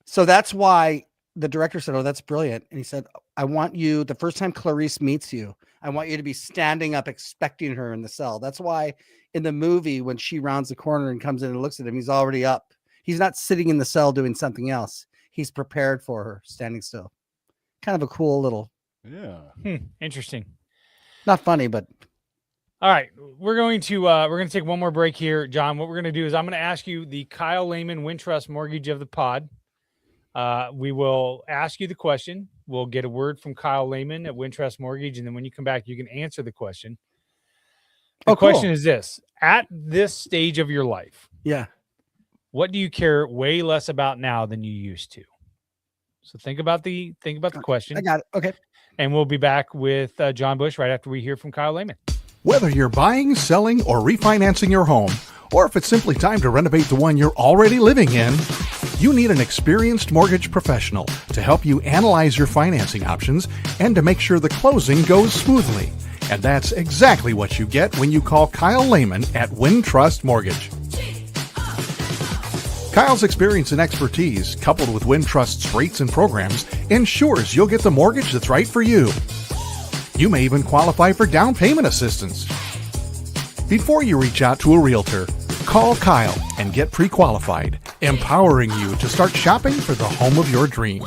So that's why the director said, "Oh, that's brilliant." And he said, "I want you, the first time Clarice meets you, I want you to be standing up expecting her in the cell." That's why in the movie, when she rounds the corner and comes in and looks at him, he's already up. He's not sitting in the cell doing something else. He's prepared for her, standing still. Kind of a cool little, Yeah. Interesting. not funny, but All right, we're going to take one more break here, John. What we're going to do is I'm going to ask you the Kyle Lehman Wintrust Mortgage of the pod. We will ask you the question. We'll get a word from Kyle Lehman at Wintrust Mortgage, and then when you come back, you can answer the question. The question is this: at this stage of your life, yeah. what do you care way less about now than you used to? So think about the question, I got it. Okay. and we'll be back with John Bush right after we hear from Kyle Lehman. Whether you're buying, selling, or refinancing your home, or if it's simply time to renovate the one you're already living in, you need an experienced mortgage professional to help you analyze your financing options and to make sure the closing goes smoothly. And that's exactly what you get when you call Kyle Lehman at Wintrust Mortgage. Kyle's experience and expertise, coupled with Wintrust's rates and programs, ensures you'll get the mortgage that's right for you. You may even qualify for down payment assistance. Before you reach out to a realtor, call Kyle and get pre-qualified, empowering you to start shopping for the home of your dreams.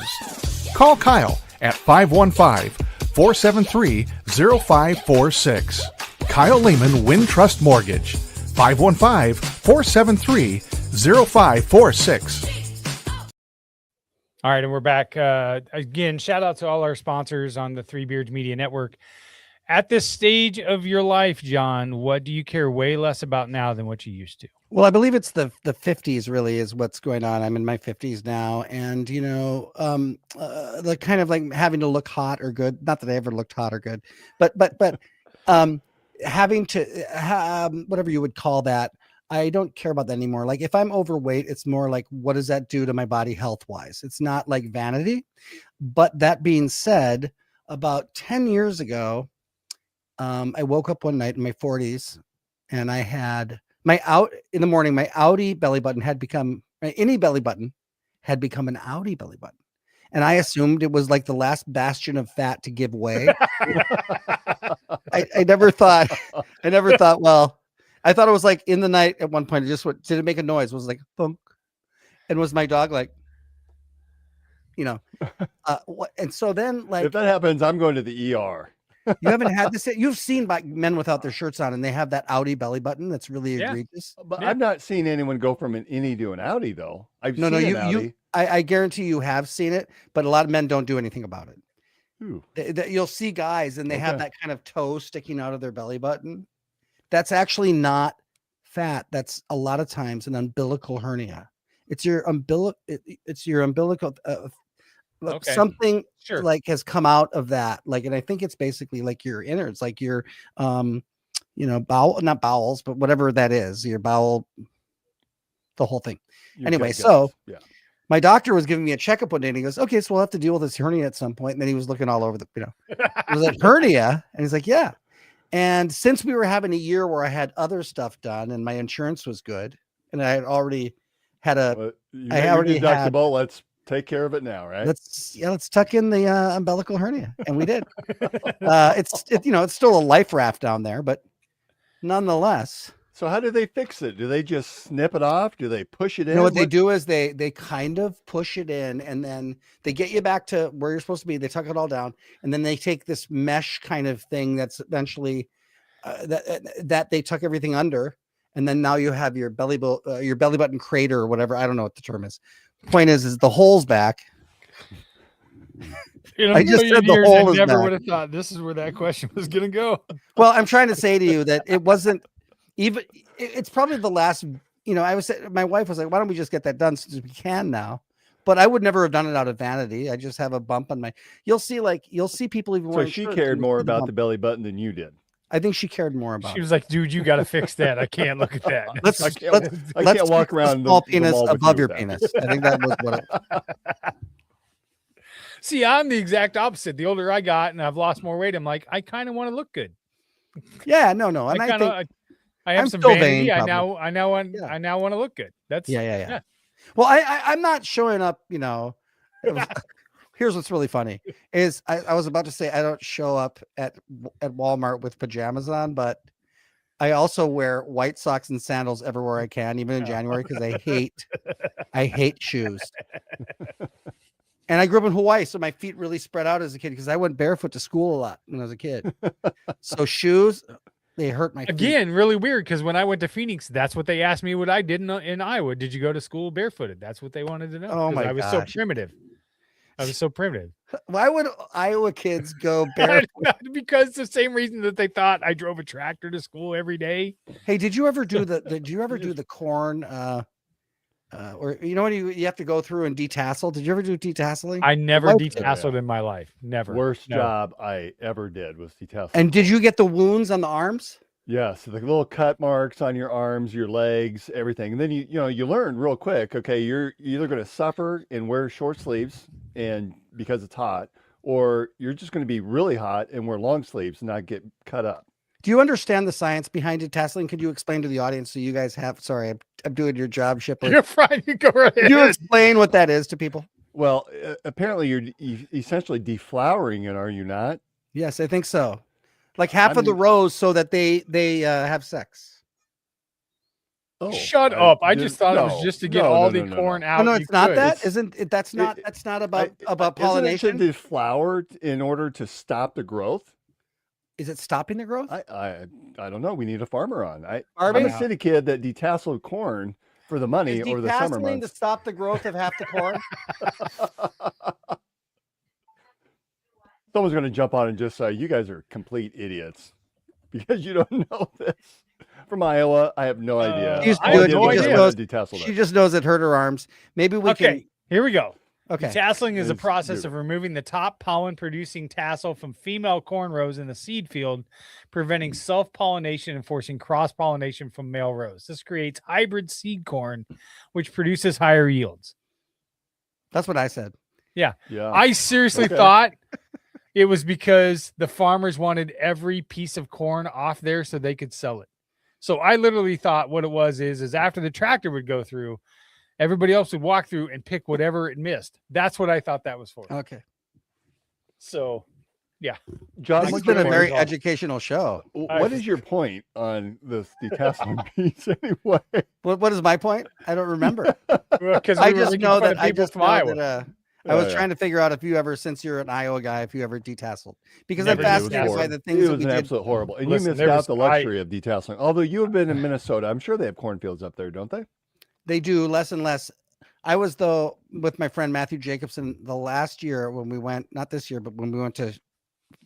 Call Kyle at 515-473-0546. Kyle Lehman Wintrust Mortgage, 515-473-0546. All right, and we're back. Again, shout out to all our sponsors on the Three Beards Media Network. At this stage of your life, John, what do you care way less about now than what you used to? Well, I believe it's the 50s really is what's going on. I'm in my 50s now, and the kind of like having to look hot or good. Not that I ever looked hot or good, but having to whatever you would call that. I don't care about that anymore. Like if I'm overweight, it's more like, what does that do to my body health wise? It's not like vanity. But that being said, about 10 years ago, I woke up one night in my 40s and I had my Audi belly button had become an innie belly button and I assumed it was like the last bastion of fat to give way. I never thought well, I thought it was like in the night at one point. It just did it make a noise? It was like thunk, and was my dog like, and so then like if that happens, I'm going to the ER. You haven't had this. You've seen men without their shirts on, and they have that Audi belly button. That's really egregious. But I've not seen anyone go from an innie to an outie though. I guarantee you have seen it, but a lot of men don't do anything about it. You'll see guys, and they have that kind of toe sticking out of their belly button. That's actually not fat. That's a lot of times an umbilical hernia. It's your umbilical. It's your umbilical. Something like has come out of that. Like, and I think it's basically like your innards, like your, not bowels, but whatever that is, your bowel, the whole thing. Anyway, so my doctor was giving me a checkup one day and he goes, okay, so we'll have to deal with this hernia at some point. And then he was looking all over it was like hernia. And he's like, yeah. And since we were having a year where I had other stuff done and my insurance was good and I had already had deductible. Let's take care of it now, right? Let's tuck in the umbilical hernia, and we did. It's still a life raft down there, but nonetheless. So how do they fix it? Do they just snip it off? Do they push it in? What they do is they kind of push it in, and then they get you back to where you're supposed to be. They tuck it all down, and then they take this mesh kind of thing that's eventually that they tuck everything under, and then now you have your belly button crater or whatever. I don't know what the term is. Point is the hole's back. I just said the hole is back. Never would have thought this is where that question was going to go. Well, I'm trying to say to you that it wasn't even. It's probably the last. My wife was like, "Why don't we just get that done since we can now?" But I would never have done it out of vanity. I just have a bump on my. You'll see people even. So she cared more about the belly button than you did. I think she cared more about. She was like, "Dude, you got to fix that. I can't look at that. I can't walk around small penis above your penis." I think that was what. See, I'm the exact opposite. The older I got and I've lost more weight, I'm like, I kind of want to look good. Yeah, no, and I have some vanity. Vain, I now want to look good. That's yeah. Well, I'm not showing up. Here's what's really funny is I was about to say I don't show up at Walmart with pajamas on, but I also wear white socks and sandals everywhere I can, even in January, because I hate shoes. And I grew up in Hawaii, so my feet really spread out as a kid because I went barefoot to school a lot when I was a kid. So shoes, they hurt my feet. Again, really weird because when I went to Phoenix, that's what they asked me what I did in Iowa. Did you go to school barefooted? That's what they wanted to know. Oh my gosh. I was so primitive. Why would Iowa kids go barefoot? Because the same reason that they thought I drove a tractor to school every day. Hey, did you ever do the corn? Or when you have to go through and detassel? Did you ever do detasseling? I never detasseled in my life. Never. Worst job I ever did was detasseling. And did you get the wounds on the arms? Yes, the little cut marks on your arms, your legs, everything. And then you learn real quick. Okay, you're either going to suffer and wear short sleeves, and because it's hot, or you're just going to be really hot and wear long sleeves and not get cut up. Do you understand the science behind detasseling? Could you explain to the audience so you guys have? Sorry, I'm doing your job, Shipley. You're fine. You go right ahead. You explain what that is to people. Well, apparently you're essentially deflowering it, are you not? Yes, I think so. Like half of the rows so that they have sex. Oh, shut up. I just thought it was just to get all the corn out. No, it's not that. That's not about pollination. Isn't it deflower in order to stop the growth? Is it stopping the growth? I don't know. We need a farmer on. I'm a city kid that detasseled corn for the money or the summer months. To stop the growth of half the corn? Someone's going to jump on and just say, you guys are complete idiots because you don't know this. From Iowa, I have no idea. She just knows it hurt her arms. Maybe we can. Here we go. Okay. Detasseling is a It's process of beautiful. removing the top pollen-producing tassel from female corn rows in the seed field, preventing self-pollination and forcing cross-pollination from male rows. This creates hybrid seed corn, which produces higher yields. That's what I said. Yeah. Yeah. I seriously Okay. thought it was because the farmers wanted every piece of corn off there so they could sell it. So I literally thought what it was is after the tractor would go through, everybody else would walk through and pick whatever it missed. That's what I thought that was for. Okay. So, yeah. John, This has what's been your a very point? educational show. What is your point on this detasseling piece anyway? What is my point? I don't remember. Because I just know that I just know Iowa. that I was Yeah. trying to figure out if you ever, since you're an Iowa guy, if you ever detasseled, because Never I'm did. fascinated by horrible. the things It that was we an did. absolute horrible. And Listen, you missed there out was- the luxury of detasseling. Although you have been in Minnesota, I'm sure they have cornfields up there, don't they? They do less and less. I was though with my friend Matthew Jacobson the last year when we went, not this year, but when we went to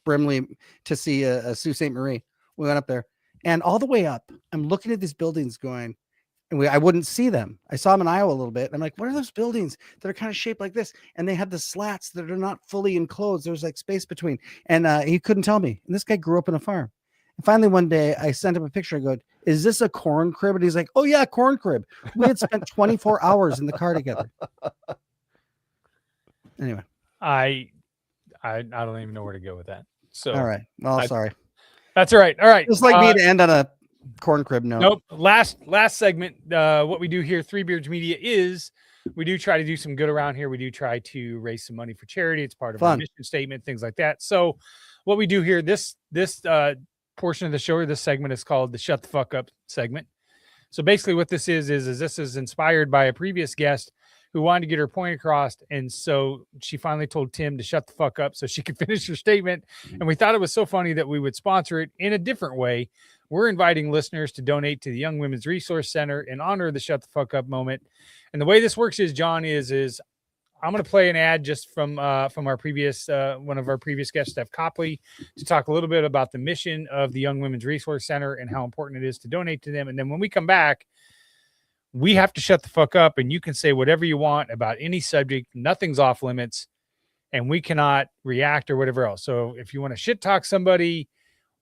Brimley to see a Sault Ste. Marie, we went up there, and all the way up, I'm looking at these buildings going, and I wouldn't see them. I saw them in Iowa a little bit. I'm like, what are those buildings that are kind of shaped like this? And they have the slats that are not fully enclosed. There's like space between, and he couldn't tell me. And this guy grew up in a farm. And finally, one day, I sent him a picture. I go, "Is this a corn crib?" And he's like, "Oh yeah, corn crib." We had spent 24 hours in the car together. Anyway, I don't even know where to go with that. So, all right. Well, I- sorry. That's all right. All right. It's like me to end on a corn crib note. Nope. Last segment. What we do here, Three Beards Media, is we do try to do some good around here. We do try to raise some money for charity. It's part of our Fun. mission statement, things like that. So, what we do here, this portion of the show or this segment is called the Shut the Fuck Up segment. So basically, what this is this is inspired by a previous guest who wanted to get her point across, and so she finally told Tim to shut the fuck up so she could finish her statement. And we thought it was so funny that we would sponsor it in a different way. We're inviting listeners to donate to the Young Women's Resource Center in honor of the Shut the Fuck Up moment. And the way this works is, John, is I'm going to play an ad just from our previous one of our previous guests, Steph Copley, to talk a little bit about the mission of the Young Women's Resource Center and how important it is to donate to them. And then when we come back, we have to shut the fuck up, and you can say whatever you want about any subject. Nothing's off limits, and we cannot react or whatever else. So if you want to shit talk somebody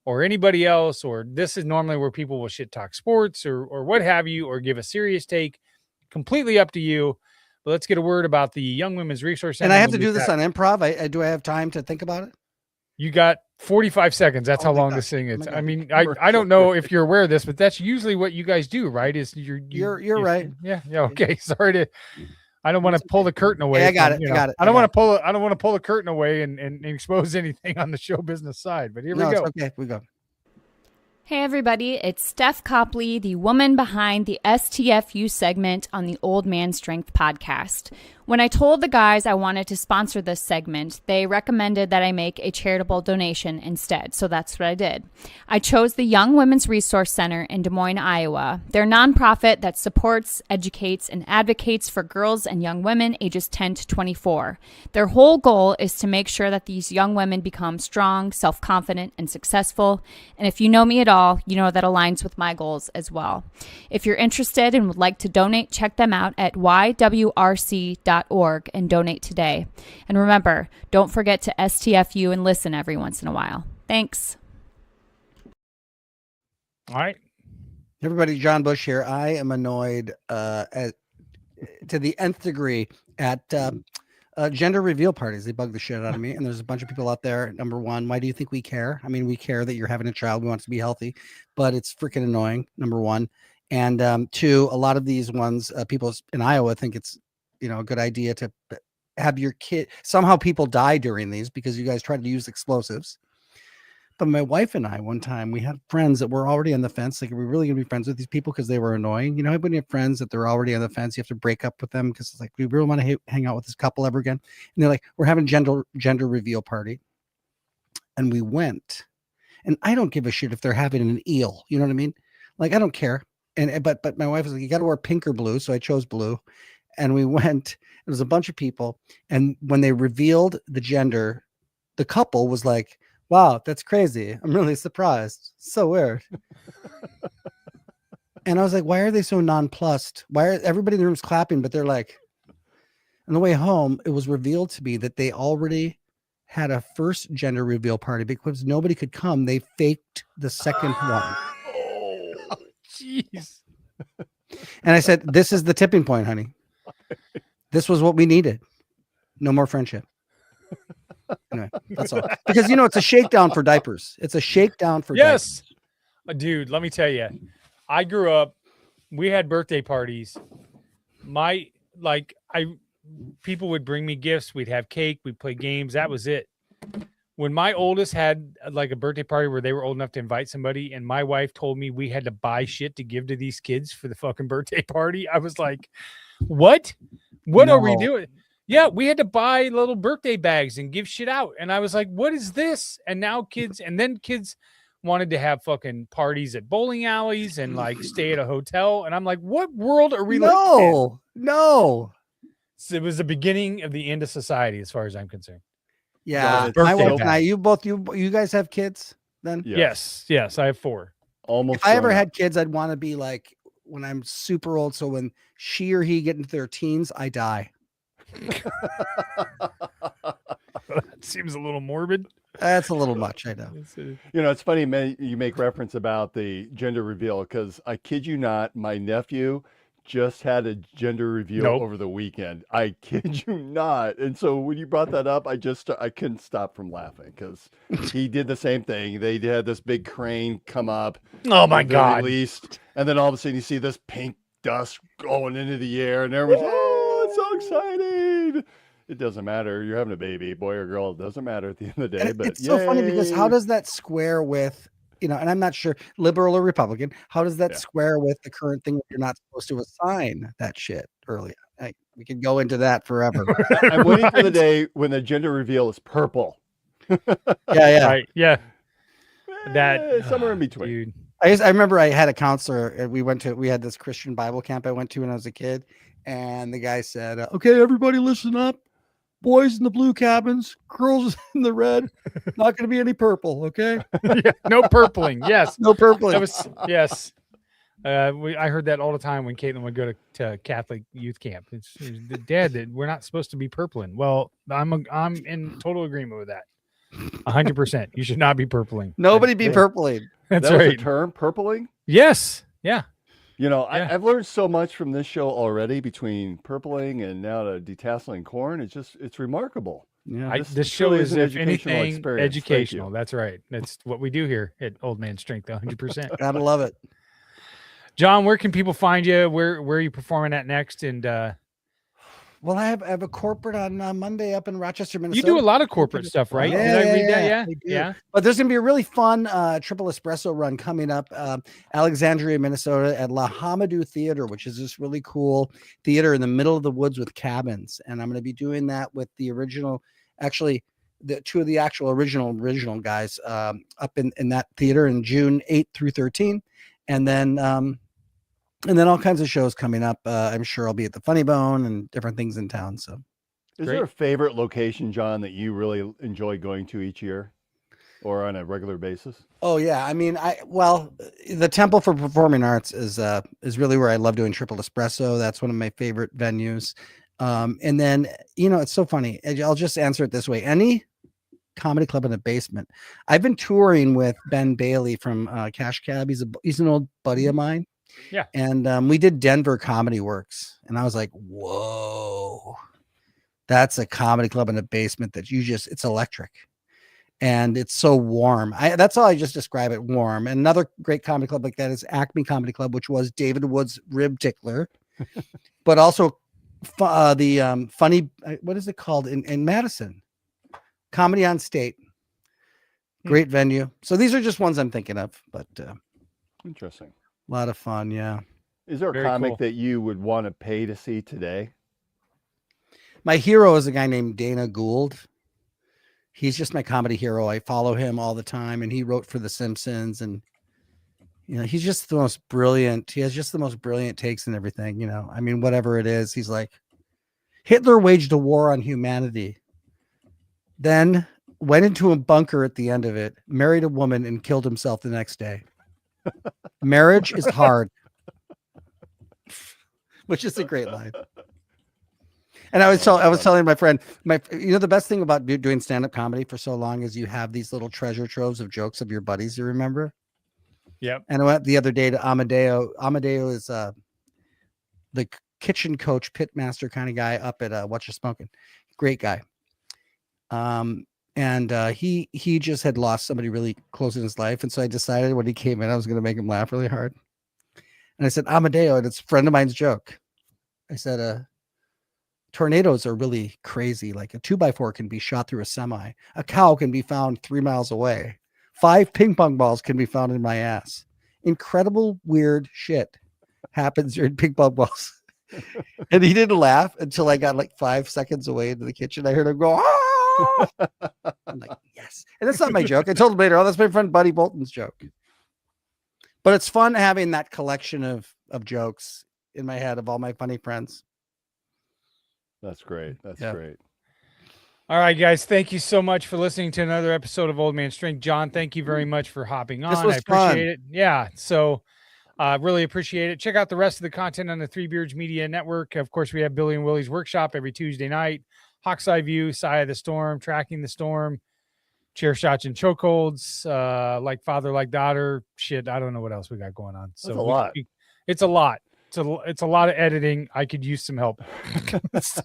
or anybody else, or this is normally where people will shit talk sports or what have you, or give a serious take, completely up to you. But let's get a word about the Young Women's Resource Center. And I have to We'll do be this back. on improv. Do I have time to think about it? You got 45 seconds. That's Oh how my long God. this thing Oh is. my God. I mean, I don't know if you're aware of this, but that's usually what you guys do, right? Is You're right. Yeah. Okay. Sorry to. I don't want to pull the curtain away. Hey, I got from, it. you I know, got it. I I don't got want to pull. I don't want to pull the curtain away and expose anything on the show business side. But here No, we go. it's okay. We go. Hey everybody, it's Steph Copley, the woman behind the STFU segment on the Old Man Strength podcast. When I told the guys I wanted to sponsor this segment, they recommended that I make a charitable donation instead, so that's what I did. I chose the Young Women's Resource Center in Des Moines, Iowa. They're a nonprofit that supports, educates, and advocates for girls and young women ages 10 to 24. Their whole goal is to make sure that these young women become strong, self-confident, and successful. And if you know me at all, you know that aligns with my goals as well. If you're interested and would like to donate, check them out at ywrc.org and donate today. And remember, don't forget to STFU and listen every once in a while. Thanks. All right. Everybody, John Bush here. I am annoyed to the nth degree at gender reveal parties. They bug the shit out of me. And there's a bunch of people out there. Number one, why do you think we care? I mean, we care that you're having a child. We want it to be healthy, but it's freaking annoying. Number one. And two, a lot of these ones, people in Iowa think it's, a good idea to have your kid. Somehow people die during these because you guys tried to use explosives. But my wife and I, one time, we had friends that were already on the fence. Like, are we really going to be friends with these people because they were annoying? When you have friends that they're already on the fence, you have to break up with them because it's like, we really want to hang out with this couple ever again. And they're like, we're having gender reveal party. And we went. And I don't give a shit if they're having an eel. You know what I mean? Like, I don't care. But my wife was like, you got to wear pink or blue. So I chose blue. And we went. It was a bunch of people. And when they revealed the gender, the couple was like, wow, that's crazy. I'm really surprised. So weird. And I was like, why are they so nonplussed? Why are everybody in the room's clapping, but they're like, On the way home, it was revealed to me that they already had a first gender reveal party because nobody could come. They faked the second one. Oh, jeez. And I said, this is the tipping point, honey. This was what we needed. No more friendship. Anyway, that's all. Because, it's a shakedown for diapers. It's a shakedown for diapers. Yes. Dude, let me tell you, I grew up, we had birthday parties. People would bring me gifts. We'd have cake. We'd play games. That was it. When my oldest had like a birthday party where they were old enough to invite somebody, and my wife told me we had to buy shit to give to these kids for the fucking birthday party, I was like, what? What are we doing? Yeah, we had to buy little birthday bags and give shit out. And I was like, what is this? And now kids wanted to have fucking parties at bowling alleys and like stay at a hotel. And I'm like, what world are we living in? No. So it was the beginning of the end of society, as far as I'm concerned. Yeah, my wife and I. You guys have kids then? Yes, I have 4. Almost. If I ever had kids, I'd want to be like when I'm super old. So when she or he get into their teens, I die. That seems a little morbid. That's a little much, I know. It's funny you make reference about the gender reveal because I kid you not, my nephew just had a gender reveal over the weekend. I kid you not. And so when you brought that up, I couldn't stop from laughing because he did the same thing. They had this big crane come up. Oh my God. Released, and then all of a sudden you see this pink dust going into the air and everyone's, oh, it's so exciting. It doesn't matter. You're having a baby, boy or girl. It doesn't matter at the end of the day. But it's so funny because how does that square with, and I'm not sure liberal or Republican, how does that square with the current thing that you're not supposed to assign that shit earlier? We could go into that forever. I'm waiting for the day when the gender reveal is purple. Yeah. Right. Yeah. That somewhere in between. Dude. I remember I had a counselor and we had this Christian Bible camp I went to when I was a kid. And the guy said, okay, everybody listen up. Boys in the blue cabins, girls in the red, not going to be any purple. Okay. No purpling. Yes. No purpling. That was, yes. I heard that all the time when Caitlin would go to Catholic youth camp. It's the dad that we're not supposed to be purpling. Well, I'm in total agreement with that. 100%. You should not be purpling. Nobody be purpling. That's that right. Was a term, purpling? Yes. Yeah. I've learned so much from this show already between purpling and now the detasseling corn. It's remarkable. Yeah. This show really is, an if educational anything, experience. educational. That's right. That's what we do here at Old Man Strength, 100%. Gotta love it. John, where can people find you? Where are you performing at next? And well, I have a corporate on Monday up in Rochester, Minnesota. You do a lot of corporate stuff, right? Yeah, Did I read that? Yeah. But there's going to be a really fun triple espresso run coming up, Alexandria, Minnesota, at La Hamadou Theater, which is this really cool theater in the middle of the woods with cabins. And I'm going to be doing that with the original, actually, the two of the actual original guys up in that theater in June 8th through 13. And then all kinds of shows coming up. I'm sure I'll be at the Funny Bone and different things in town. So, is there a favorite location, John, that you really enjoy going to each year or on a regular basis? Oh yeah, I mean, the Temple for Performing Arts is really where I love doing triple espresso. That's one of my favorite venues. And then it's so funny. I'll just answer it this way: any comedy club in a basement. I've been touring with Ben Bailey from Cash Cab. He's an old buddy of mine. Yeah. And we did Denver Comedy Works. And I was like, whoa, that's a comedy club in a basement that it's electric. And it's so warm. That's how I just describe it, warm. And another great comedy club like that is Acme Comedy Club, which was David Wood's Rib Tickler. But also the funny, what is it called in Madison? Comedy on State. Great venue. So these are just ones I'm thinking of, but interesting. A lot of fun, yeah. Is there a comic that you would want to pay to see today? My hero is a guy named Dana Gould. He's just my comedy hero. I follow him all the time, and he wrote for The Simpsons, and he's just the most brilliant. He has just the most brilliant takes and everything. I mean, whatever it is, he's like, Hitler waged a war on humanity, then went into a bunker at the end of it, married a woman, and killed himself the next day. Marriage is hard, which is a great line. And I was telling my friend, the best thing about doing stand-up comedy for so long is you have these little treasure troves of jokes of your buddies you remember. Yep. And I went the other day to Amadeo. Amadeo is the kitchen coach, pit master kind of guy up at What You Smoking. Great guy. And he just had lost somebody really close in his life. And so I decided when he came in, I was going to make him laugh really hard. And I said, Amadeo, and it's a friend of mine's joke. I said, tornadoes are really crazy. Like a 2x4 can be shot through a semi. A cow can be found 3 miles away. 5 ping pong balls can be found in my ass. Incredible, weird shit happens during ping pong balls. And he didn't laugh until I got like 5 seconds away into the kitchen. I heard him go, ah! I'm like, yes. And that's not my joke. I told him later, that's my friend Buddy Bolton's joke. But it's fun having that collection of jokes in my head of all my funny friends. That's great. That's great. All right, guys. Thank you so much for listening to another episode of Old Man Strength. John, thank you very much for hopping on. I appreciate it. Yeah. So really appreciate it. Check out the rest of the content on the Three Beards Media Network. Of course, we have Billy and Willie's Workshop every Tuesday night. Hawk's Eye View, Side of the Storm, Tracking the Storm, Chair Shots and Chokeholds, Like Father, Like Daughter. Shit, I don't know what else we got going on. So That's a lot. It's a lot. It's a lot of editing. I could use some help.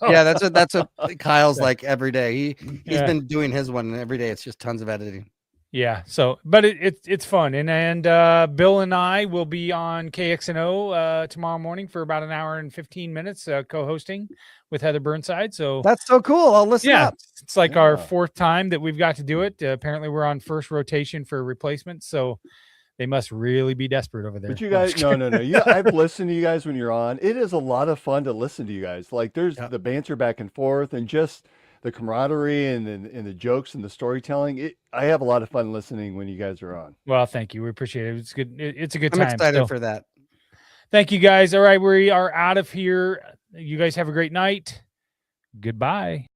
Yeah, that's what Kyle's like every day. He's been doing his one, and every day it's just tons of editing. Yeah. So, but it's fun, and Bill and I will be on KXNO tomorrow morning for about an hour and 15 minutes, co-hosting with Heather Burnside. So that's so cool. I'll listen up. It's like our 4th time that we've got to do it. Apparently, we're on first rotation for replacement. So. They must really be desperate over there. But you guys, no. I've listened to you guys when you're on. It is a lot of fun to listen to you guys. Like there's the banter back and forth and just the camaraderie and the jokes and the storytelling. I have a lot of fun listening when you guys are on. Well, thank you. We appreciate it. It's good. It's a good I'm time. excited for that. Thank you, guys. All right, we are out of here. You guys have a great night. Goodbye.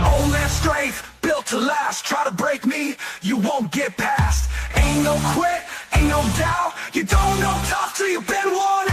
Old man strength, built to last. Try to break me, you won't get past. Ain't no quit, ain't no doubt. You don't know tough till you've been worn